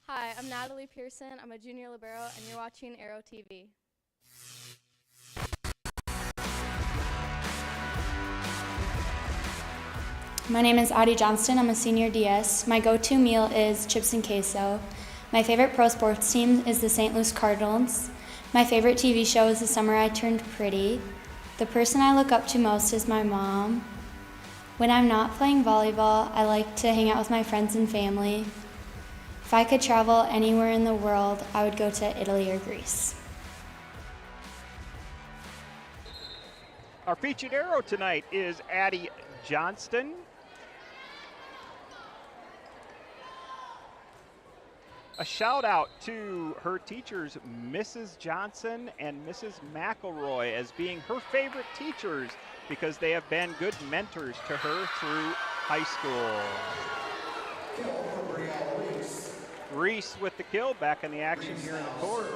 Hi, I'm Natalie Pearson. I'm a junior libero, and you're watching Arrow TV. My name is Audie Johnston. I'm a senior DS. My go-to meal is chips and queso. My favorite pro sports team is the St. Louis Cardinals. My favorite TV show is The Summer I Turned Pretty. The person I look up to most is my mom. When I'm not playing volleyball, I like to hang out with my friends and family. If I could travel anywhere in the world, I would go to Italy or Greece. Our featured arrow tonight is Addie Johnston. A shout out to her teachers, Mrs. Johnson and Mrs. McElroy, as being her favorite teachers because they have been good mentors to her through high school. Reese with the kill, back in the action here in the court.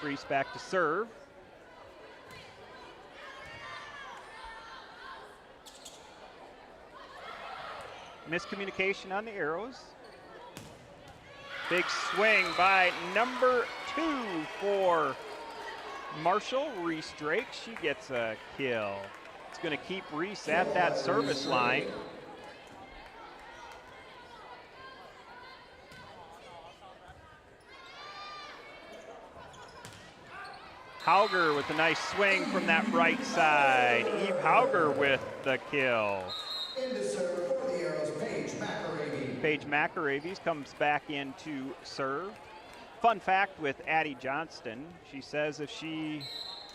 Reese back to serve. Miscommunication on the arrows. Big swing by number 2 for Marshall, Reese Drake. She gets a kill. It's going to keep Reese at that service line. Hauger with a nice swing from that right side. Eve Hauger with the kill. Paige McAravies comes back in to serve. Fun fact with Addie Johnston, she says if she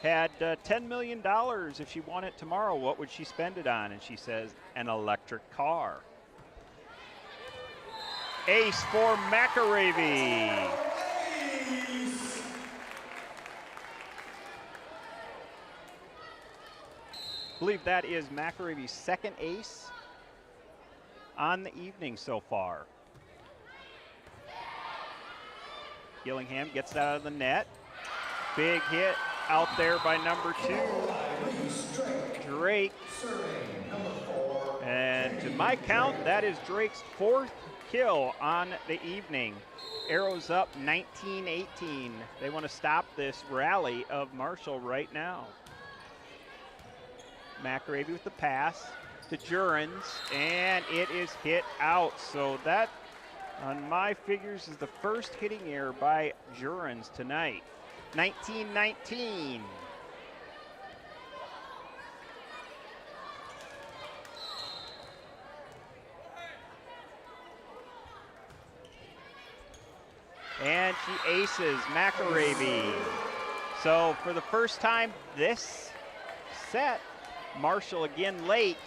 had $10 million, if she won it tomorrow, what would she spend it on? And she says, an electric car. Ace for McAravy. I believe that is McAravy's second ace on the evening so far. Gillingham gets it out of the net. Big hit out there by number 2, Drake. And to my count, that is Drake's 4th kill on the evening. Arrows up 19-18. They want to stop this rally of Marshall right now. McAravey with the pass to Jurens, and it is hit out. So that, on my figures, is the first hitting error by Jurens tonight. 19-19. And she aces McAravey. So for the first time this set, Marshall again late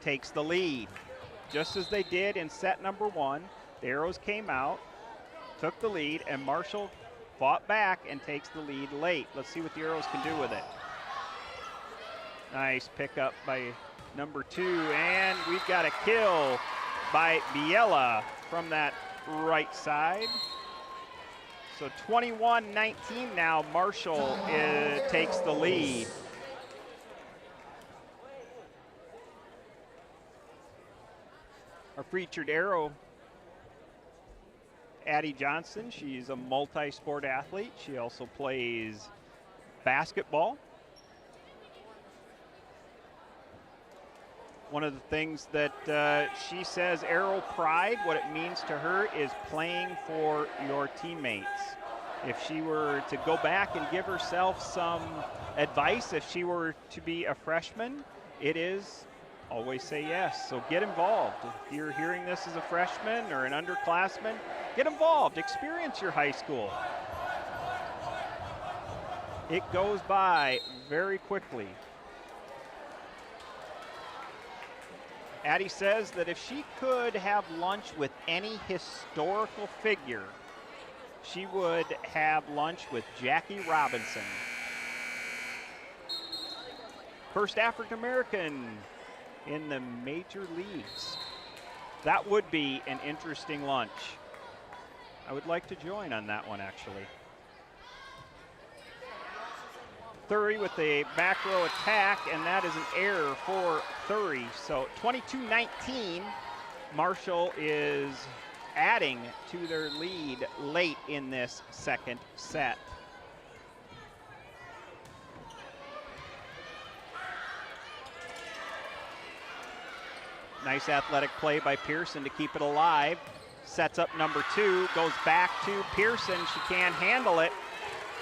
takes the lead. Just as they did in set number 1, the arrows came out, took the lead, and Marshall fought back and takes the lead late. Let's see what the arrows can do with it. Nice pickup by number 2, and we've got a kill by Biella from that right side. So 21-19 now, Marshall takes the lead. Our featured arrow, Addie Johnson. She's a multi-sport athlete. She also plays basketball. One of the things that she says, arrow pride, what it means to her is playing for your teammates. If she were to go back and give herself some advice, if she were to be a freshman, it is always say yes. So get involved. If you're hearing this as a freshman or an underclassman, get involved. Experience your high school. It goes by very quickly. Addie says that if she could have lunch with any historical figure, she would have lunch with Jackie Robinson. First African American in the major leagues. That would be an interesting lunch. I would like to join on that one, actually. Thury with a back row attack, and that is an error for Thury. So 22-19, Marshall is adding to their lead late in this second set. Nice athletic play by Pearson to keep it alive. Sets up number 2, goes back to Pearson. She can't handle it.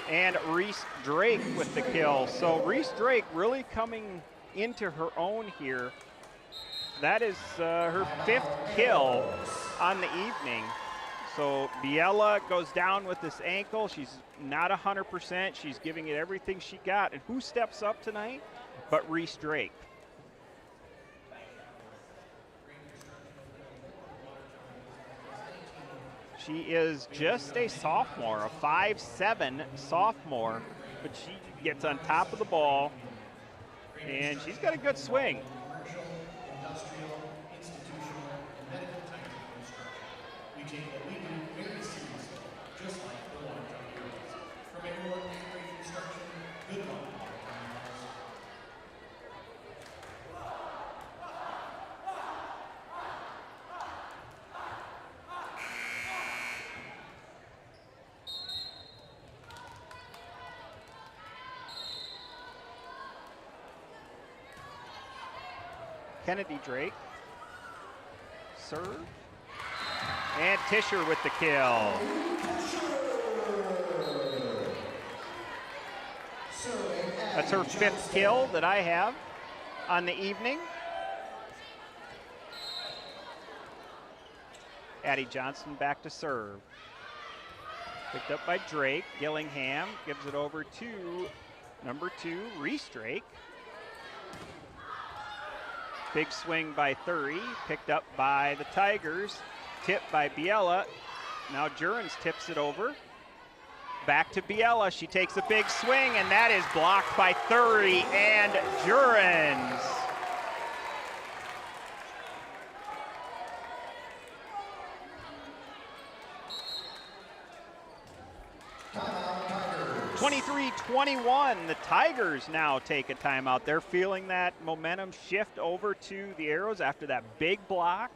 And Reese Drake with the kill. So Reese Drake really coming into her own here. That is her 5th kill on the evening. So Biella goes down with this ankle. She's not 100%. She's giving it everything she got. And who steps up tonight but Reese Drake? She is just a sophomore, a 5'7" sophomore, but she gets on top of the ball, and she's got a good swing. Kennedy Drake, serve, and Tischer with the kill. That's her 5th kill that I have on the evening. Addie Johnson back to serve. Picked up by Drake. Gillingham gives it over to number 2, Reese Drake. Big swing by Thury, picked up by the Tigers, tipped by Biella. Now Jurens tips it over. Back to Biella, she takes a big swing, and that is blocked by Thury and Jurens. Timeout, Tigers. 23-21, the Tigers now take a timeout. They're feeling that momentum shift over to the Arrows after that big block.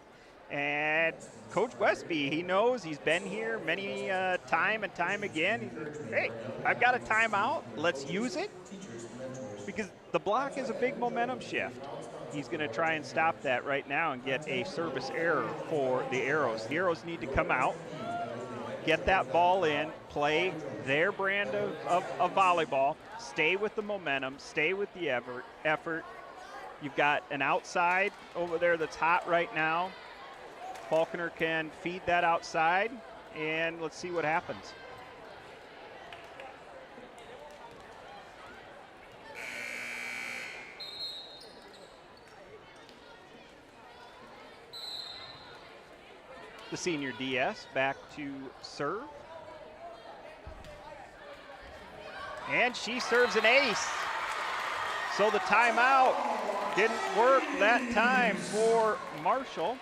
And Coach Westby, he knows, he's been here many time and time again. He says, hey, I've got a timeout. Let's use it. Because the block is a big momentum shift. He's going to try and stop that right now and get a service error for the Arrows. The Arrows need to come out, get that ball in, play their brand of volleyball, stay with the momentum, stay with the effort. You've got an outside over there that's hot right now. Falconer can feed that outside, and let's see what happens. The senior DS back to serve. And she serves an ace. So the timeout didn't work that time for Marshall.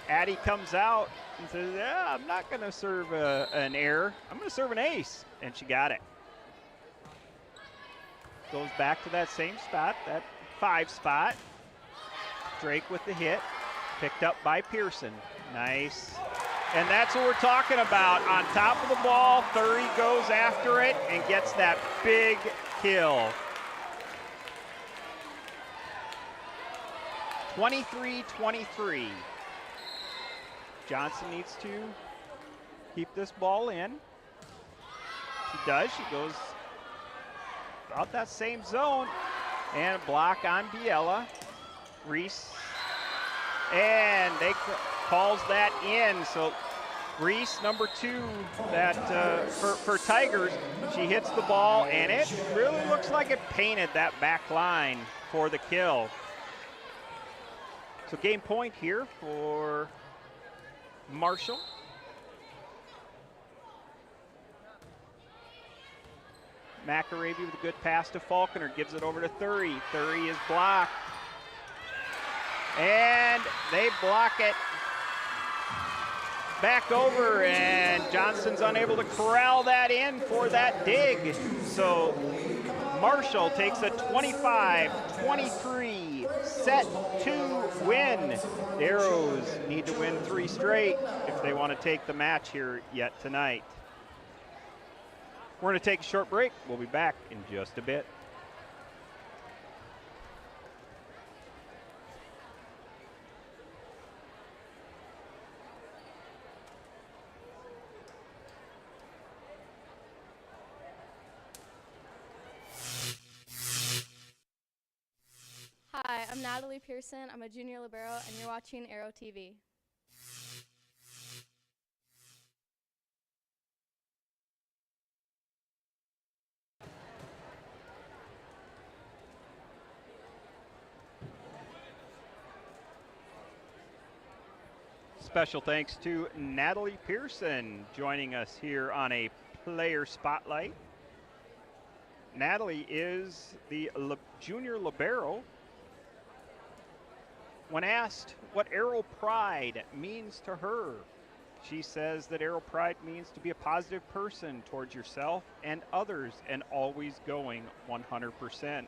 Addie comes out and says, yeah, I'm not going to serve an error. I'm going to serve an ace. And she got it. Goes back to that same spot, that 5 spot. Drake with the hit. Picked up by Pearson. Nice. And that's what we're talking about. On top of the ball, Thury goes after it and gets that big kill. 23-23. Johnson needs to keep this ball in. She does. She goes about that same zone. And a block on Biella. Reese. And they calls that in. So Reese, number 2, that for Tigers, she hits the ball, and it really looks like it painted that back line for the kill. So game point here for Marshall. McAravey with a good pass to Falconer, gives it over to Thury. Thury is blocked. And they block it back over, and Johnson's unable to corral that in for that dig. So Marshall takes a 25-23 set 2 win. The Arrows need to win 3 straight if they want to take the match here yet tonight. We're going to take a short break. We'll be back in just a bit. Hi, I'm Natalie Pearson. I'm a junior libero, and you're watching Arrow TV. Special thanks to Natalie Pearson joining us here on a player spotlight. Natalie is the junior libero. When asked what Arrow Pride means to her, she says that Arrow Pride means to be a positive person towards yourself and others and always going 100%.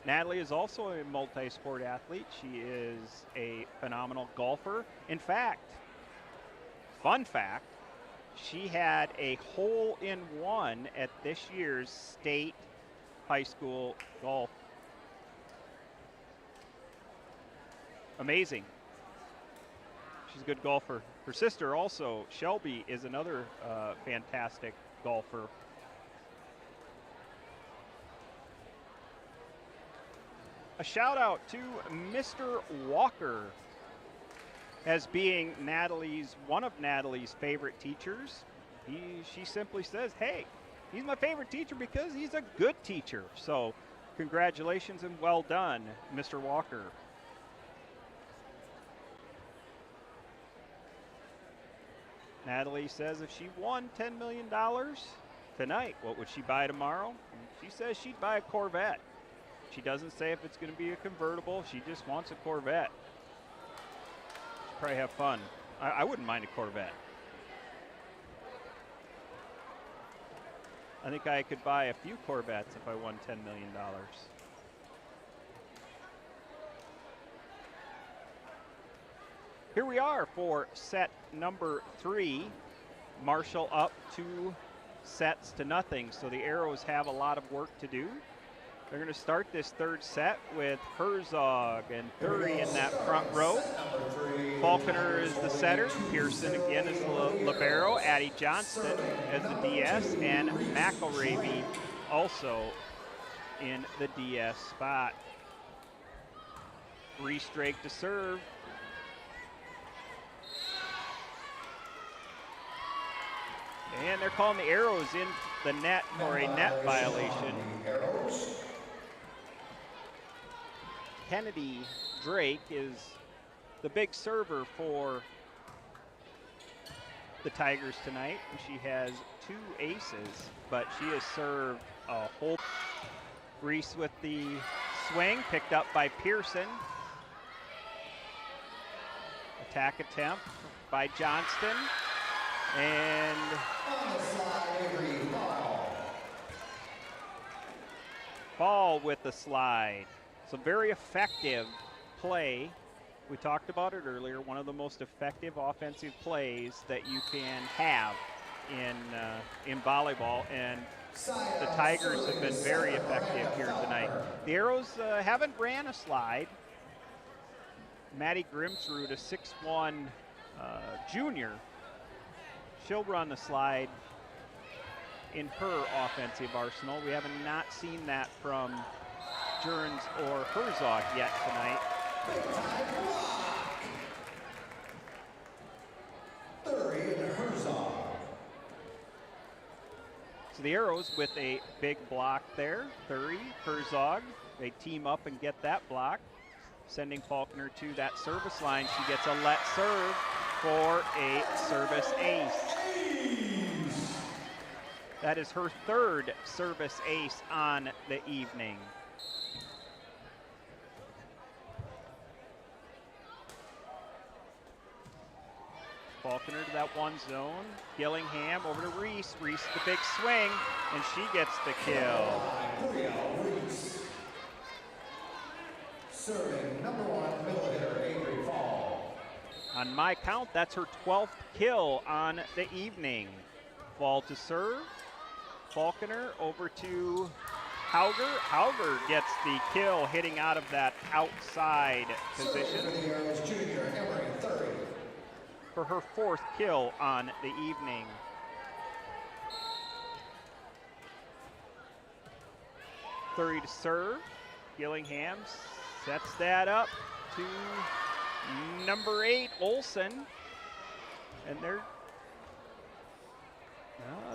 Natalie is also a multi-sport athlete. She is a phenomenal golfer. In fact, fun fact, she had a hole-in-one at this year's state high school golf. Amazing. She's a good golfer. Her sister also, Shelby, is another fantastic golfer. A shout out to Mr. Walker as being one of Natalie's favorite teachers. She simply says, hey, he's my favorite teacher because he's a good teacher. So congratulations and well done, Mr. Walker. Natalie says if she won $10 million tonight, what would she buy tomorrow? She says she'd buy a Corvette. She doesn't say if it's going to be a convertible. She just wants a Corvette. She'll probably have fun. I wouldn't mind a Corvette. I think I could buy a few Corvettes if I won $10 million. Here we are for set number 3. Marshall up 2 sets to nothing, so the Arrows have a lot of work to do. They're going to start this third set with Herzog and Thury in that front row. Falconer is the setter. Pearson again is the libero. Addie Johnston as the DS, and McElravy also in the DS spot. Reese Drake to serve. And they're calling the Arrows in the net for a net violation. Kennedy Drake is the big server for the Tigers tonight. And she has 2 aces, but she has served a whole. Reese with the swing, picked up by Pearson. Attack attempt by Johnston. And Ball with the slide. Some very effective play. We talked about it earlier. One of the most effective offensive plays that you can have in volleyball, and the Tigers have been very effective here tonight. The Arrows haven't ran a slide. Maddie Grimsrud, a 6'1" junior, she'll run the slide in her offensive arsenal. We have not seen that from Jerns or Herzog yet tonight. So the Arrows with a big block there. Thury, Herzog, they team up and get that block, sending Falconer to that service line. She gets a let serve for a service ace. That is her 3rd service ace on the evening. Falconer to that one zone. Gillingham over to Reese. Reese the big swing, and she gets the kill. Serving number 1 middle hitter, Avery Fall. On my count, that's her 12th kill on the evening. Fall to serve. Falconer over to Hauger. Hauger gets the kill, hitting out of that outside position. For the Arrows junior, Emery Thury. For her 4th kill on the evening. Thury to serve. Gillingham sets that up to number 8, Olsen. And they're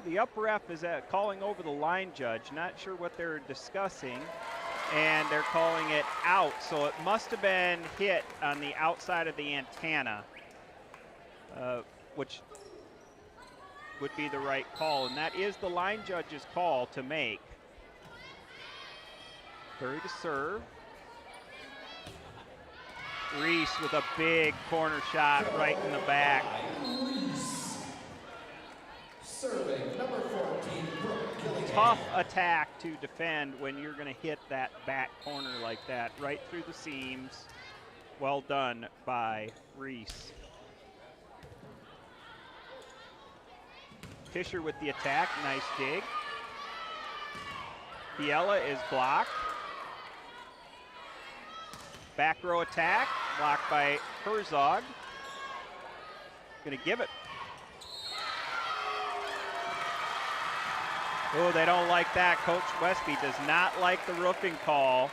the up ref is calling over the line judge. Not sure what they're discussing. And they're calling it out. So it must have been hit on the outside of the antenna, which would be the right call. And that is the line judge's call to make. Thury to serve. Reese with a big corner shot right in the back. Serving number 14, Brooke Gillingham. Tough attack to defend when you're going to hit that back corner like that, right through the seams. Well done by Reese. Fisher with the attack, nice dig. Biella is blocked. Back row attack, blocked by Herzog. Gonna give it. Oh, they don't like that. Coach Westby does not like the roofing call.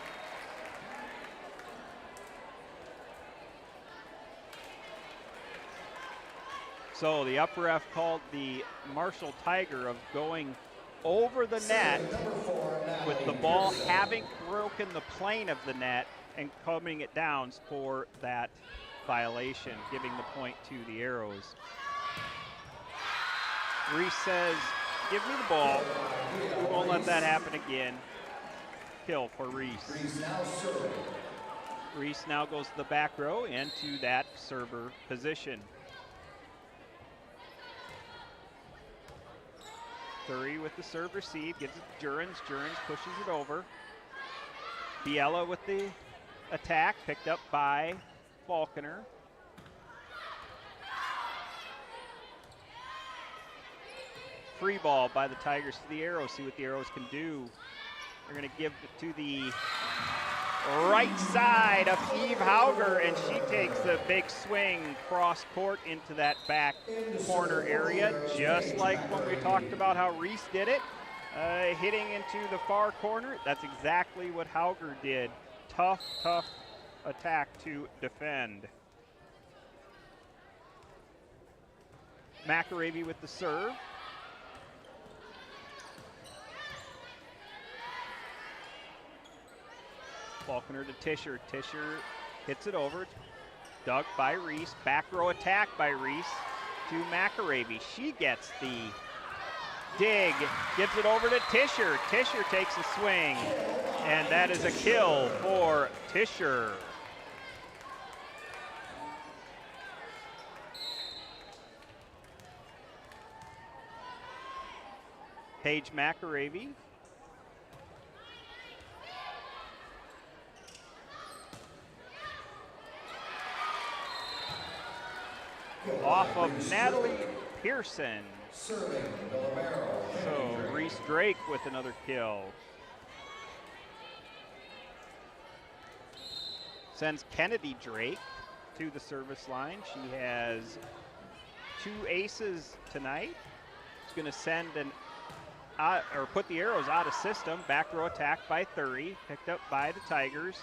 So the up ref called the Marshall Tiger of going over the net with the ball having broken the plane of the net and coming it down for that violation, giving the point to the Arrows. Reese says, give me the ball. We won't let that happen again. Kill for Reese. Reese now goes to the back row into that server position. Thury with the serve receive, gives it to Jurens. Jurens pushes it over. Biella with the attack, picked up by Falconer. Free ball by the Tigers to the Arrows. See what the Arrows can do. They're going to give it to the right side of Eve Hauger, and she takes a big swing cross court into that back corner area, just like when we talked about how Reese did it, hitting into the far corner. That's exactly what Hauger did. Tough, tough attack to defend. McAravey with the serve. Falconer to Tischer. Tischer hits it over. Dug by Reese. Back row attack by Reese to McAravey. She gets the dig. Gives it over to Tischer. Tischer takes a swing. And that is a kill for Tischer. Paige McAravey. Off of Natalie Pearson. Serving the libero. So Reese Drake with another kill. Sends Kennedy Drake to the service line. She has 2 aces tonight. She's going to send or put the Arrows out of system. Back row attack by Thury, picked up by the Tigers.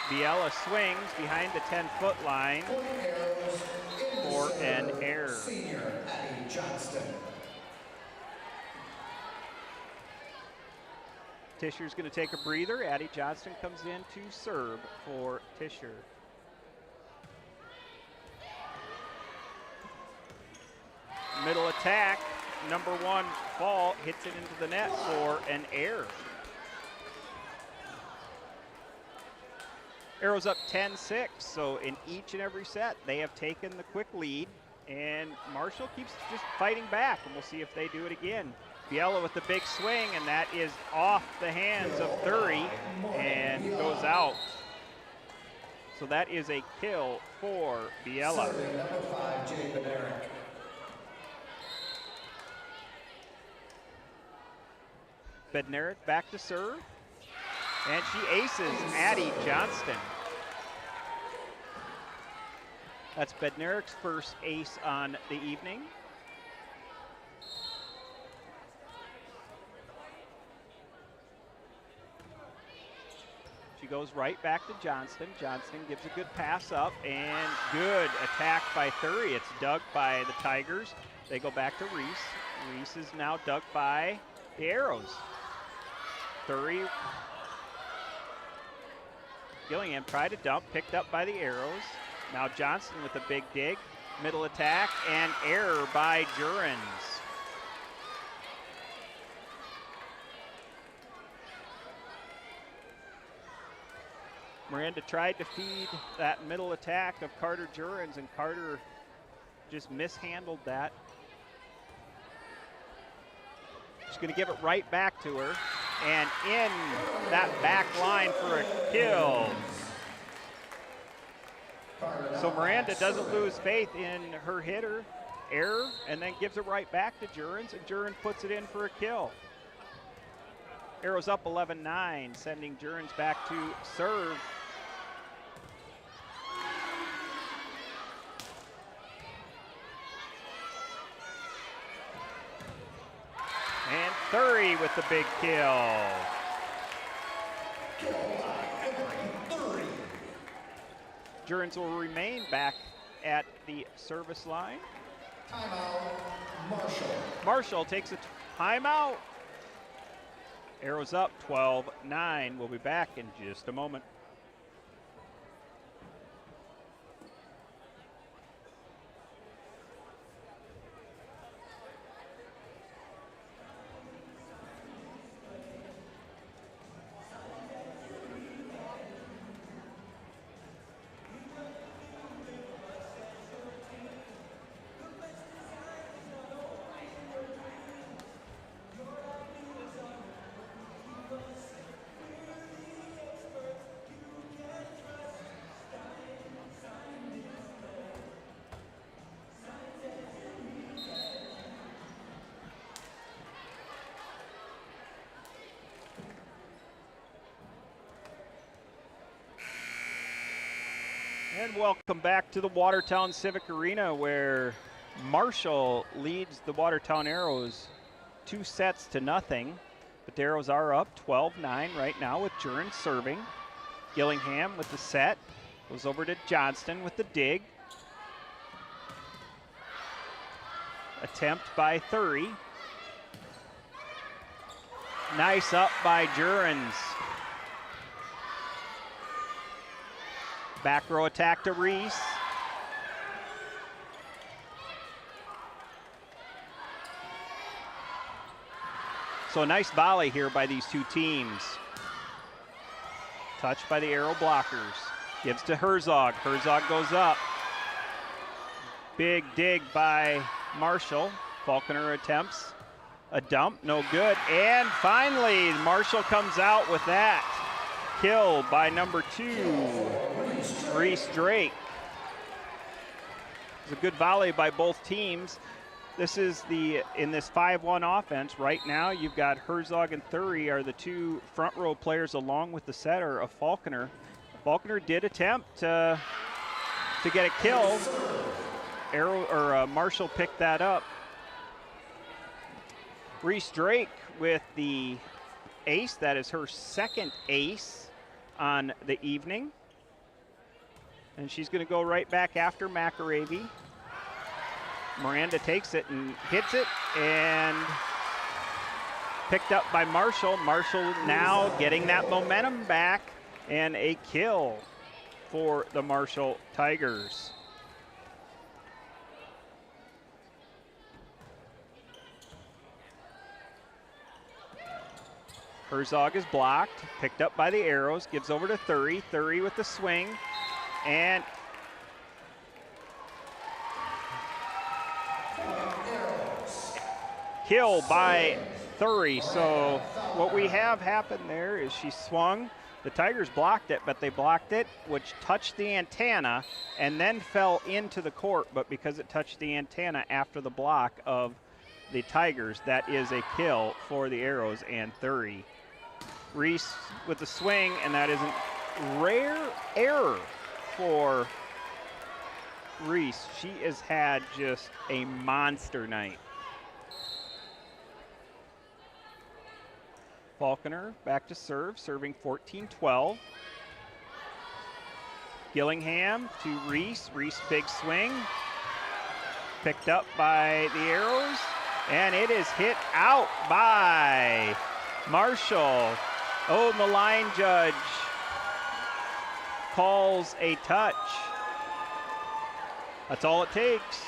Biella swings behind the 10-foot line for an error. Senior Addie Johnston. Tischer's going to take a breather. Addie Johnston comes in to serve for Tischer. Middle attack, number 1 Fall hits it into the net for an error. Arrows up 10-6, so in each and every set, they have taken the quick lead, and Marshall keeps just fighting back, and we'll see if they do it again. Biella with the big swing, and that is off the hands of Thury and goes out. So that is a kill for Biella. Serving number 5, Jay Bednarik. Bednarik back to serve. And she aces Addie Johnston. That's Bednarik's first ace on the evening. She goes right back to Johnston. Johnston gives a good pass up, and good attack by Thury. It's dug by the Tigers. They go back to Reese. Reese is now dug by the Arrows. Thury. Gillingham tried to dump, picked up by the Arrows. Now Johnston with a big dig. Middle attack, and error by Jurens. Miranda tried to feed that middle attack of Carter Jurens, and Carter just mishandled that. She's going to give it right back to her, and in that back line for a kill. So Miranda doesn't lose faith in her hitter, error, and then gives it right back to Jurens, and Jurens puts it in for a kill. Arrows up 11-9, sending Jurens back to serve. And Thury with the big kill. Jurens will remain back at the service line. Timeout, Marshall. Marshall takes a timeout. Arrows up 12-9. We'll be back in just a moment. And welcome back to the Watertown Civic Arena, where Marshall leads the Watertown Arrows 2-0. But the Arrows are up 12-9 right now with Jurin serving. Gillingham with the set. Goes over to Johnston with the dig. Attempt by Thury. Nice up by Jurins. Back row attack to Reese. So a nice volley here by these two teams. Touched by the Arrow blockers. Gives to Herzog. Herzog goes up. Big dig by Marshall. Faulkner attempts a dump, no good. And finally, Marshall comes out with that. Kill by number 2, Reese Drake. It's a good volley by both teams. This is in this 5-1 offense right now, you've got Herzog and Thury are the two front row players along with the setter of Faulkner. Faulkner did attempt to get a kill. Marshall picked that up. Reese Drake with the ace. That is her second ace on the evening. And she's going to go right back after McAravey. Miranda takes it and hits it, and picked up by Marshall. Marshall now getting that momentum back, and a kill for the Marshall Tigers. Herzog is blocked, picked up by the Arrows, gives over to Thury. Thury with the swing, and kill by Thury. So what we have happen there is she swung. The Tigers blocked it, but they blocked it, which touched the antenna and then fell into the court. But because it touched the antenna after the block of the Tigers, that is a kill for the Arrows and Thury. Reese with the swing, and that is a rare error for Reese. She has had just a monster night. Faulkner back to serve, serving 14-12. Gillingham to Reese. Reese big swing. Picked up by the Arrows, and it is hit out by Marshall. Oh, and the line judge calls a touch. That's all it takes.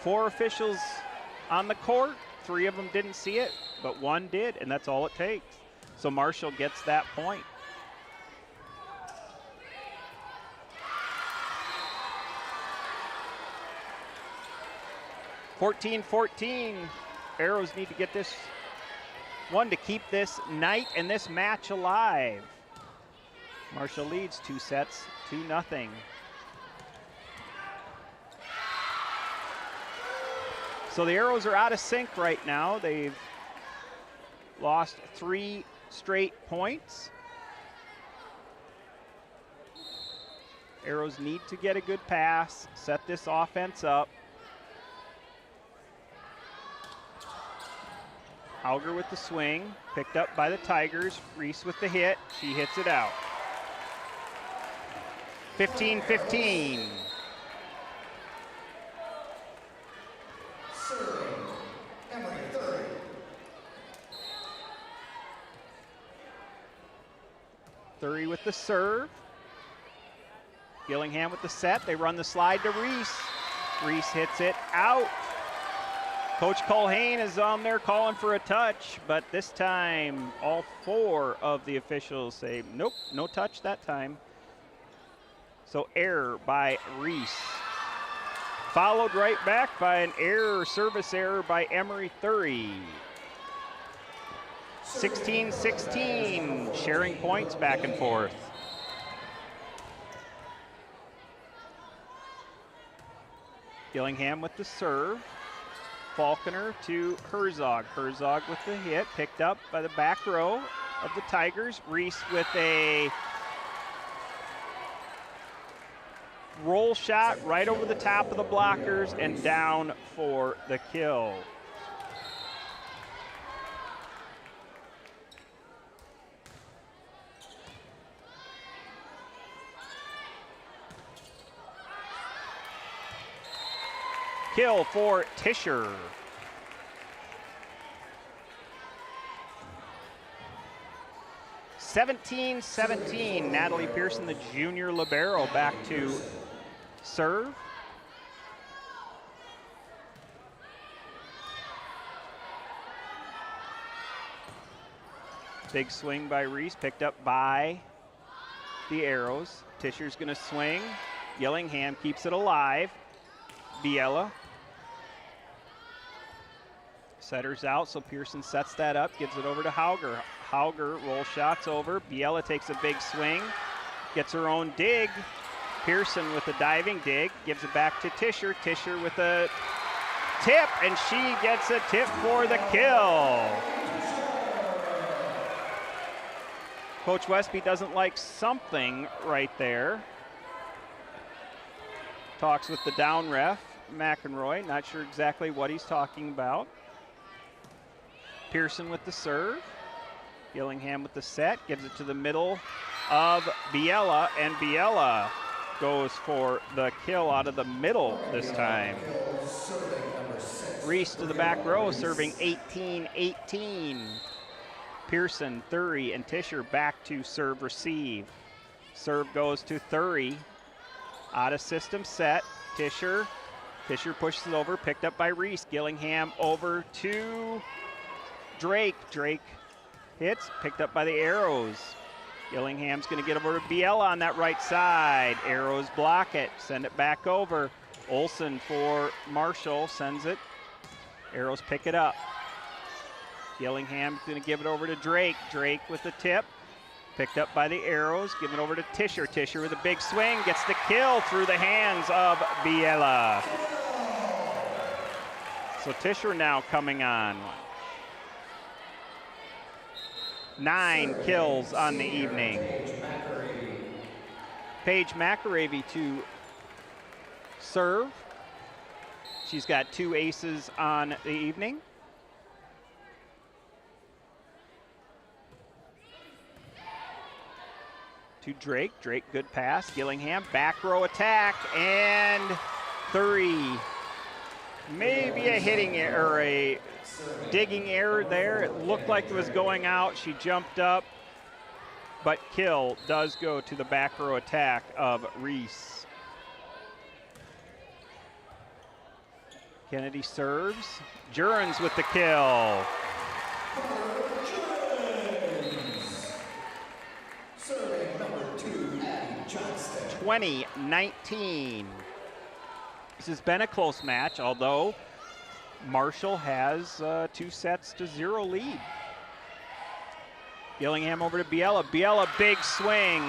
4 officials on the court. 3 of them didn't see it, but 1 did, and that's all it takes. So Marshall gets that point. (14-14). Arrows need to get this one to keep this night and this match alive. Marshall leads 2-0. So the Arrows are out of sync right now. They've lost 3 straight points. Arrows need to get a good pass, set this offense up. Auger with the swing, picked up by the Tigers. Reese with the hit, she hits it out. 15-15. Thury with the serve. Gillingham with the set. They run the slide to Reese. Reese hits it out. Coach Culhane is on there calling for a touch, but this time all 4 of the officials say, nope, no touch that time. So error by Reese. Followed right back by an error, service error by Emery Thury. 16-16, sharing points back and forth. Gillingham with the serve. Faulkner to Herzog. Herzog with the hit, picked up by the back row of the Tigers. Reese with a roll shot right over the top of the blockers and down for the kill. Kill for Tischer. (17-17). Natalie Pearson, the junior libero, back to serve. Big swing by Reese, picked up by the Arrows. Tischer's going to swing. Yellingham keeps it alive. Biella. Setters out, so Pearson sets that up, gives it over to Hauger. Hauger rolls shots over. Biella takes a big swing, gets her own dig. Pearson with a diving dig, gives it back to Tischer. Tischer with a tip, and she gets a tip for the kill. Coach Westby doesn't like something right there. Talks with the down ref, McEnroy. Not sure exactly what he's talking about. Pearson with the serve. Gillingham with the set, gives it to the middle of Biella, and Biella goes for the kill out of the middle this time. Reese to the back row, serving 18-18. Pearson, Thury, and Tischer back to serve receive. Serve goes to Thury. Out of system set. Tischer pushes it over, picked up by Reese. Gillingham over to Drake. Drake hits, picked up by the Arrows. Gillingham's going to get over to Biella on that right side. Arrows block it, send it back over. Olsen for Marshall, sends it. Arrows pick it up. Gillingham's going to give it over to Drake. Drake with the tip, picked up by the Arrows, given over to Tischer. Tischer with a big swing, gets the kill through the hands of Biella. So Tischer now coming on. 9 kills on the evening. Paige McAravey to serve. She's got 2 aces on the evening. To Drake. Drake, good pass. Gillingham, back row attack, and Thury. Maybe a hitting or a digging error there. It looked like it was going out. She jumped up, but kill does go to the back row attack of Reese. Kennedy serves. Jurens with the kill. Serving number 2, Abby Johnston. 20-19. This has been a close match, although Marshall has 2-0 lead. Gillingham over to Biella. Biella, big swing.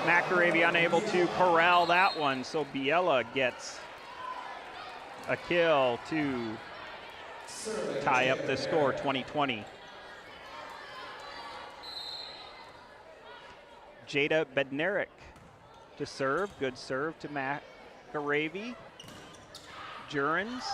McAravey unable to corral that one, so Biella gets a kill to tie up the score, 20-20. Jada Bednarik to serve. Good serve to McAravey. Jurens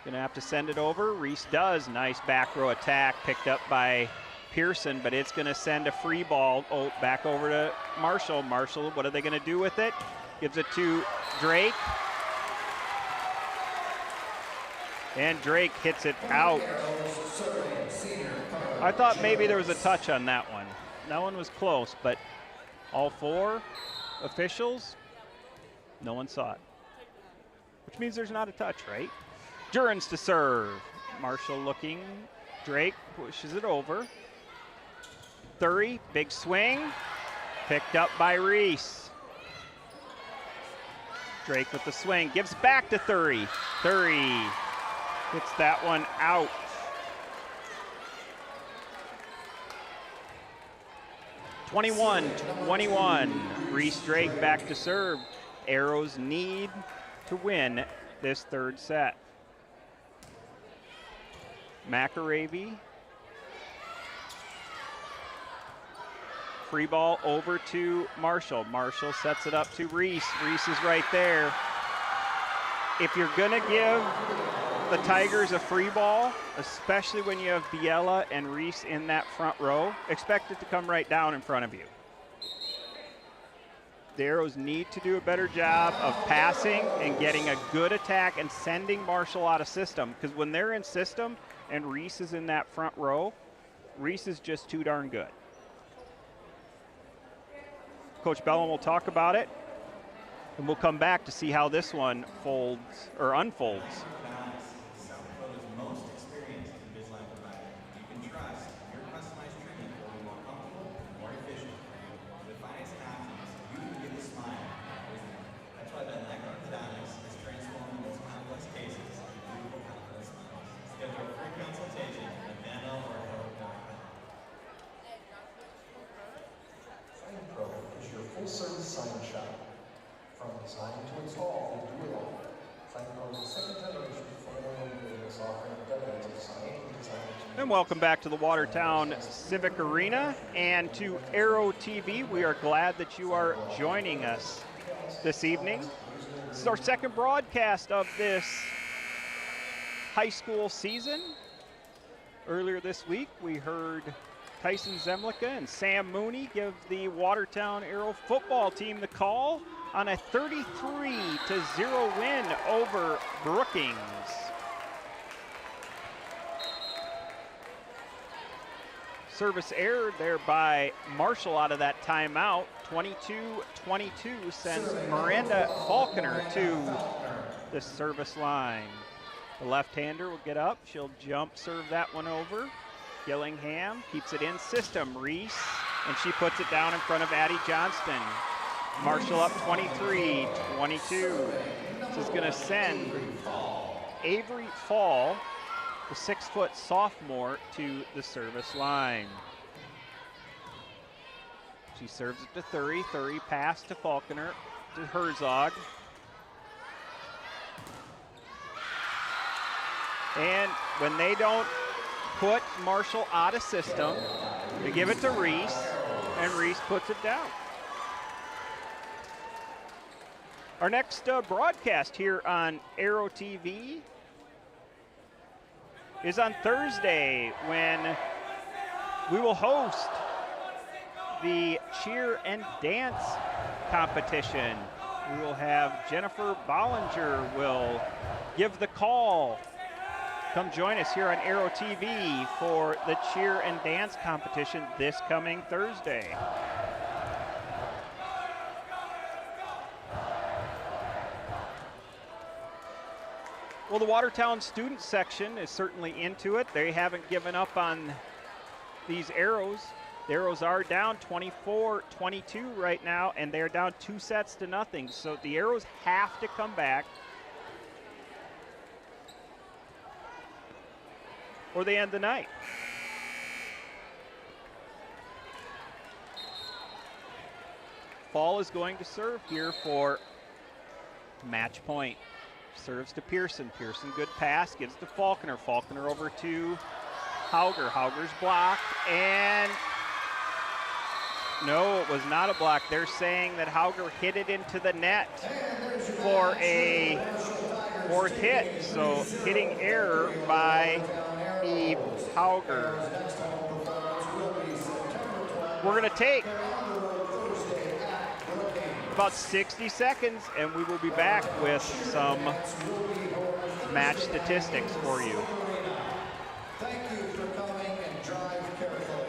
gonna have to send it over. Reese does. Nice back row attack picked up by Pearson, but it's gonna send a free ball back over to Marshall. Marshall, what are they gonna do with it? Gives it to Drake. And Drake hits it out. I thought maybe there was a touch on that one. That one was close, but all 4 officials, no one saw it. Which means there's not a touch, right? Jurens to serve. Marshall looking. Drake pushes it over. Thury, big swing. Picked up by Reese. Drake with the swing. Gives back to Thury. Thury hits that one out. (21-21). Reese Drake back to serve. Arrows need to win this 3rd set. McAravey Free ball over to Marshall. Marshall sets it up to Reese. Reese is right there. If you're going to give the Tigers a free ball, especially when you have Biella and Reese in that front row, expect it to come right down in front of you. The Arrows need to do a better job of passing and getting a good attack and sending Marshall out of system, because when they're in system and Reese is in that front row, Reese is just too darn good. Coach Bellin will talk about it, and we'll come back to see how this one folds or unfolds. Full-service sign shop. From design to install, we do it all. Sign Pro is the second generation family-owned business offering dedicated to sign and design. And welcome back to the Watertown Civic Arena and to Arrow TV. We are glad that you are joining us this evening. This is our second broadcast of this high school season. Earlier this week, we heard Tyson Zemlicka and Sam Mooney give the Watertown Arrow football team the call on a 33-0 win over Brookings. Service error there by Marshall out of that timeout. 22-22 sends Miranda Falconer to the service line. The left-hander will get up. She'll jump serve that one over. Gillingham keeps it in system. Reese, and she puts it down in front of Addie Johnston. Marshall up 23-22. This is going to send Avery Fall, the 6-foot sophomore, to the service line. She serves it to Thury. Thury pass to Falconer, to Herzog. And when they don't put Marshall out of system, they give it to Reese, and Reese puts it down. Our next broadcast here on Arrow TV is on Thursday, when we will host the cheer and dance competition. We will have Jennifer Bollinger will give the call. Come join us here on Arrow TV for the cheer and dance competition this coming Thursday. Well, the Watertown student section is certainly into it. They haven't given up on these Arrows. The Arrows are down 24-22 right now, and they're down 2-0. So the Arrows have to come back, or they end the night. Fall is going to serve here for match point. Serves to Pearson. Pearson, good pass, gives to Falconer. Falconer over to Hauger. Hauger's blocked, and no, it was not a block. They're saying that Hauger hit it into the net for a fourth hit. So hitting error by Eve Hauger. We're going to take about 60 seconds, and we will be back with some match statistics for you. Thank you for coming, and drive carefully.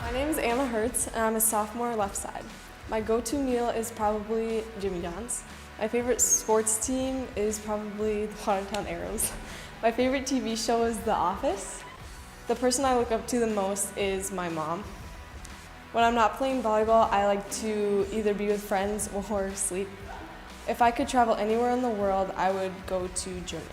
My name is Anna Hertz, and I'm a sophomore left side. My go-to meal is probably Jimmy John's. My favorite sports team is probably the Watertown Arrows. My favorite TV show is The Office. The person I look up to the most is my mom. When I'm not playing volleyball, I like to either be with friends or sleep. If I could travel anywhere in the world, I would go to Germany.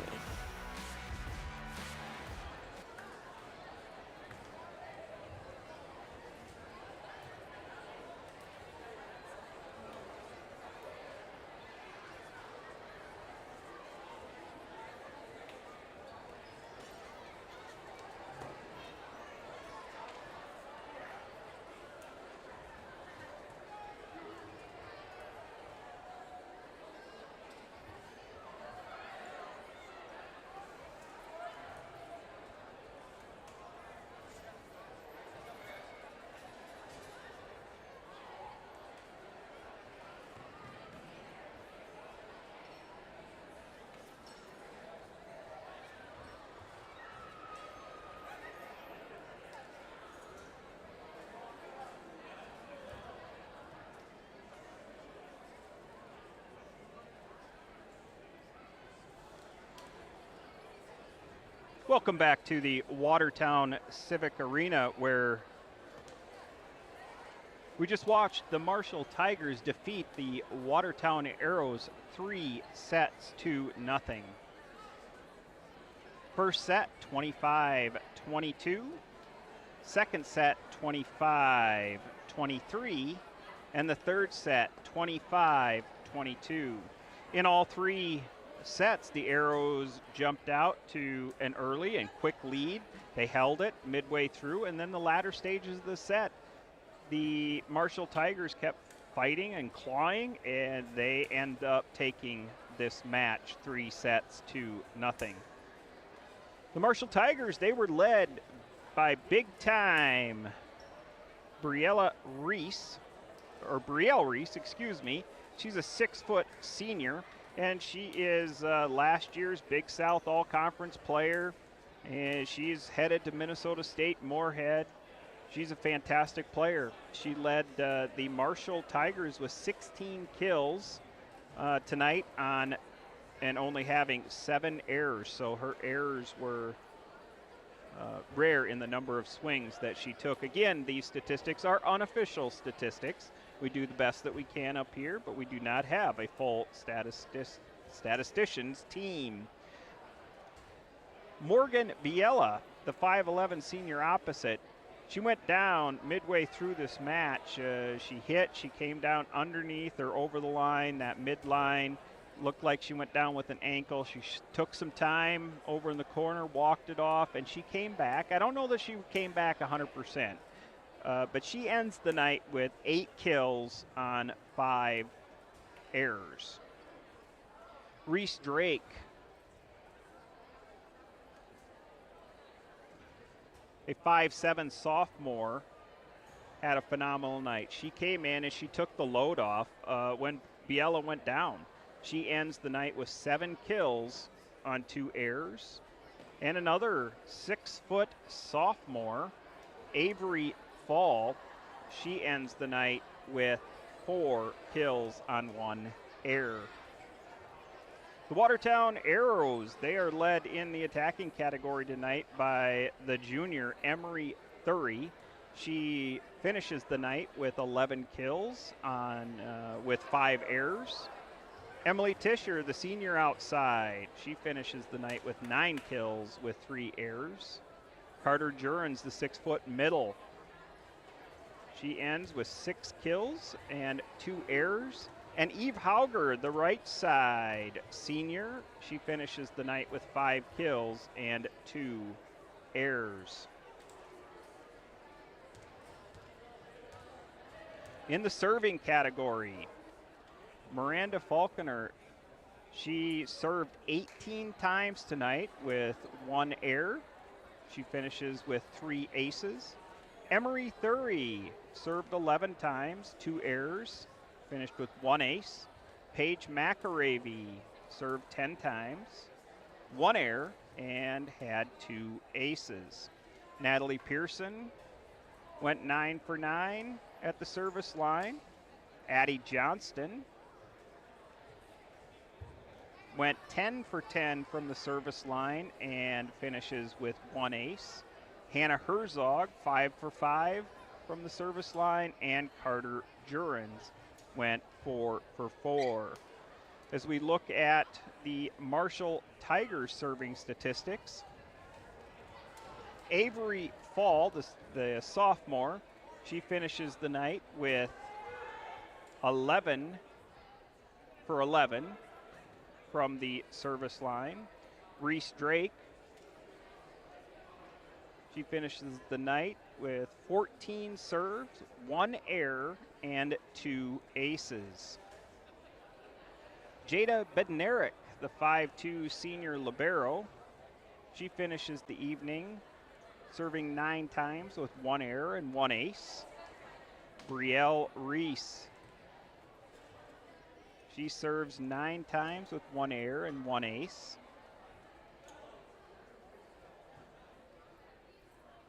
Welcome back to the Watertown Civic Arena, where we just watched the Marshall Tigers defeat the Watertown Arrows 3 sets to nothing. First set, 25-22. Second set, 25-23. And the third set, 25-22. In all three sets, the Arrows jumped out to an early and quick lead. They held it midway through, and then the latter stages of the set, the Marshall Tigers kept fighting and clawing, and they end up taking this match 3 sets to nothing. The Marshall Tigers, they were led by big-time Brielle Reese, excuse me. She's a 6-foot senior, and she is last year's Big South All-Conference player, and she's headed to Minnesota State Moorhead. She's a fantastic player. She led the Marshall Tigers with 16 kills tonight and only having 7 errors. So her errors were rare in the number of swings that she took. Again, these statistics are unofficial statistics. We do the best that we can up here, but we do not have a full statisticians team. Morgan Biella, the 5'11 senior opposite, she went down midway through this match. She came down underneath or over the line, that midline. Looked like she went down with an ankle. She took some time over in the corner, walked it off, and she came back. I don't know that she came back 100%, but she ends the night with 8 kills on 5 errors. Reese Drake, a 5'7 sophomore, had a phenomenal night. She came in and she took the load off when Biella went down. She ends the night with 7 kills on 2 errors. And another 6-foot sophomore, Avery Fall, she ends the night with 4 kills on 1 error. The Watertown Arrows, they are led in the attacking category tonight by the junior Emery Thury. She finishes the night with 11 kills with 5 errors. Emily Tischer, the senior outside, she finishes the night with 9 kills with 3 errors. Carter Jurens, the 6-foot middle, she ends with 6 kills and 2 errors. And Eve Hauger, the right side senior, she finishes the night with 5 kills and 2 errors. In the serving category, Miranda Falconer, she served 18 times tonight with 1 error. She finishes with 3 aces. Emery Thury served 11 times, 2 errors, finished with 1 ace. Paige McAravey served 10 times, 1 error, and had 2 aces. Natalie Pearson went 9 for 9 at the service line. Addie Johnston went 10 for 10 from the service line and finishes with 1 ace. Hannah Herzog, 5 for 5 from the service line, and Carter Jurens went 4 for 4. As we look at the Marshall Tigers serving statistics, Avery Fall, the sophomore, she finishes the night with 11 for 11 from the service line. Reese Drake, she finishes the night with 14 serves, 1 error, and 2 aces. Jada Bednarik, the 5'2" senior libero, she finishes the evening serving 9 times with 1 error and 1 ace. Brielle Reese, she serves 9 times with 1 error and 1 ace.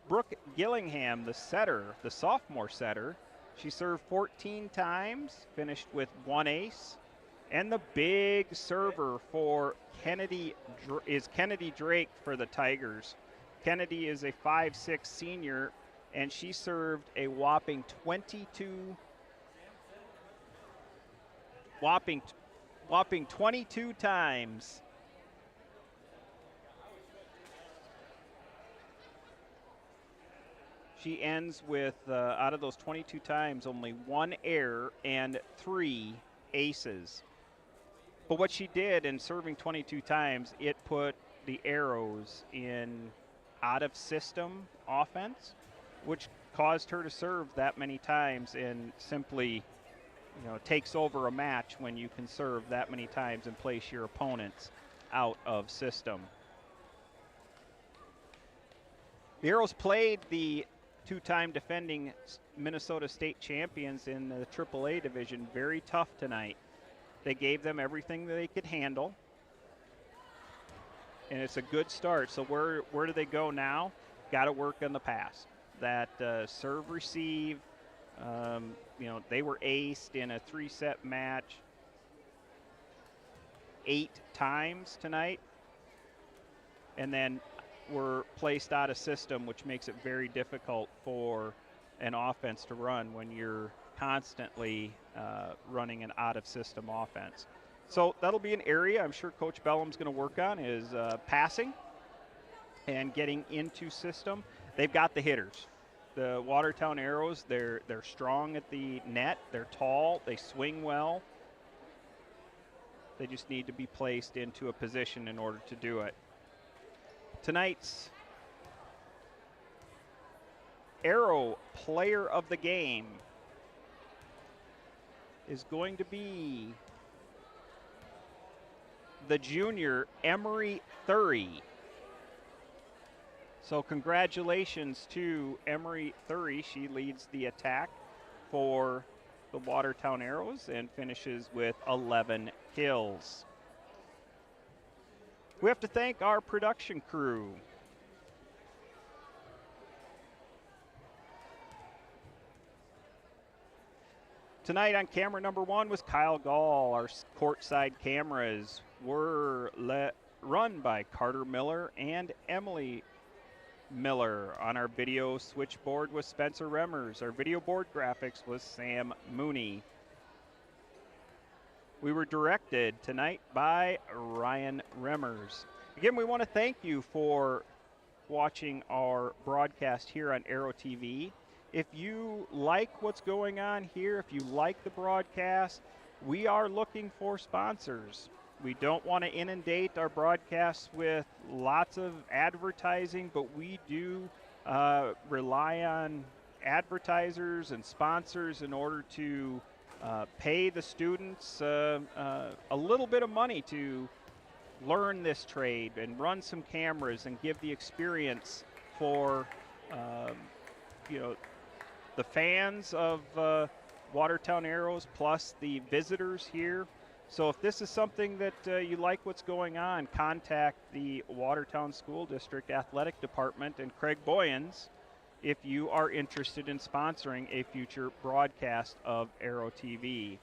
Brooke Gillingham, the setter, the sophomore setter, she served 14 times, finished with 1 ace. And the big server for Kennedy is Kennedy Drake for the Tigers. Kennedy is a 5'6" senior, and she served a whopping 22 times. She ends with, out of those 22 times, only 1 error and 3 aces. But what she did in serving 22 times, it put the Arrows in out-of-system offense, which caused her to serve that many times, and simply, takes over a match when you can serve that many times and place your opponents out of system. The Arrows played the 2-time defending Minnesota State champions in the AAA division very tough tonight. They gave them everything that they could handle, and it's a good start. So where do they go now? Got to work on the pass. That serve receive, they were aced in a 3-set match 8 times tonight, and then were placed out of system, which makes it very difficult for an offense to run when you're constantly running an out-of-system offense. So that'll be an area I'm sure Coach Bellum's going to work on, is passing and getting into system. They've got the hitters. The Watertown Arrows, they're strong at the net. They're tall. They swing well. They just need to be placed into a position in order to do it. Tonight's Arrow player of the game is going to be the junior Emery Thury. So congratulations to Emery Thury. She leads the attack for the Watertown Arrows and finishes with 11 kills. We have to thank our production crew. Tonight on camera number 1 was Kyle Gall. Our courtside cameras were run by Carter Miller and Emily Miller. On our video switchboard was Spencer Remmers. Our video board graphics was Sam Mooney. We were directed tonight by Ryan Remmers. Again, we want to thank you for watching our broadcast here on Arrow TV. If you like what's going on here, if you like the broadcast, we are looking for sponsors. We don't want to inundate our broadcasts with lots of advertising, but we do rely on advertisers and sponsors in order to pay the students a little bit of money to learn this trade and run some cameras and give the experience for the fans of Watertown Arrows plus the visitors here. So if this is something that you like what's going on, contact the Watertown School District Athletic Department and Craig Boyens if you are interested in sponsoring a future broadcast of Arrow TV.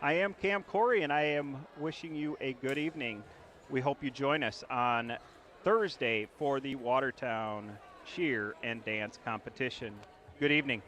I am Cam Corey, and I am wishing you a good evening. We hope you join us on Thursday for the Watertown cheer and dance competition. Good evening.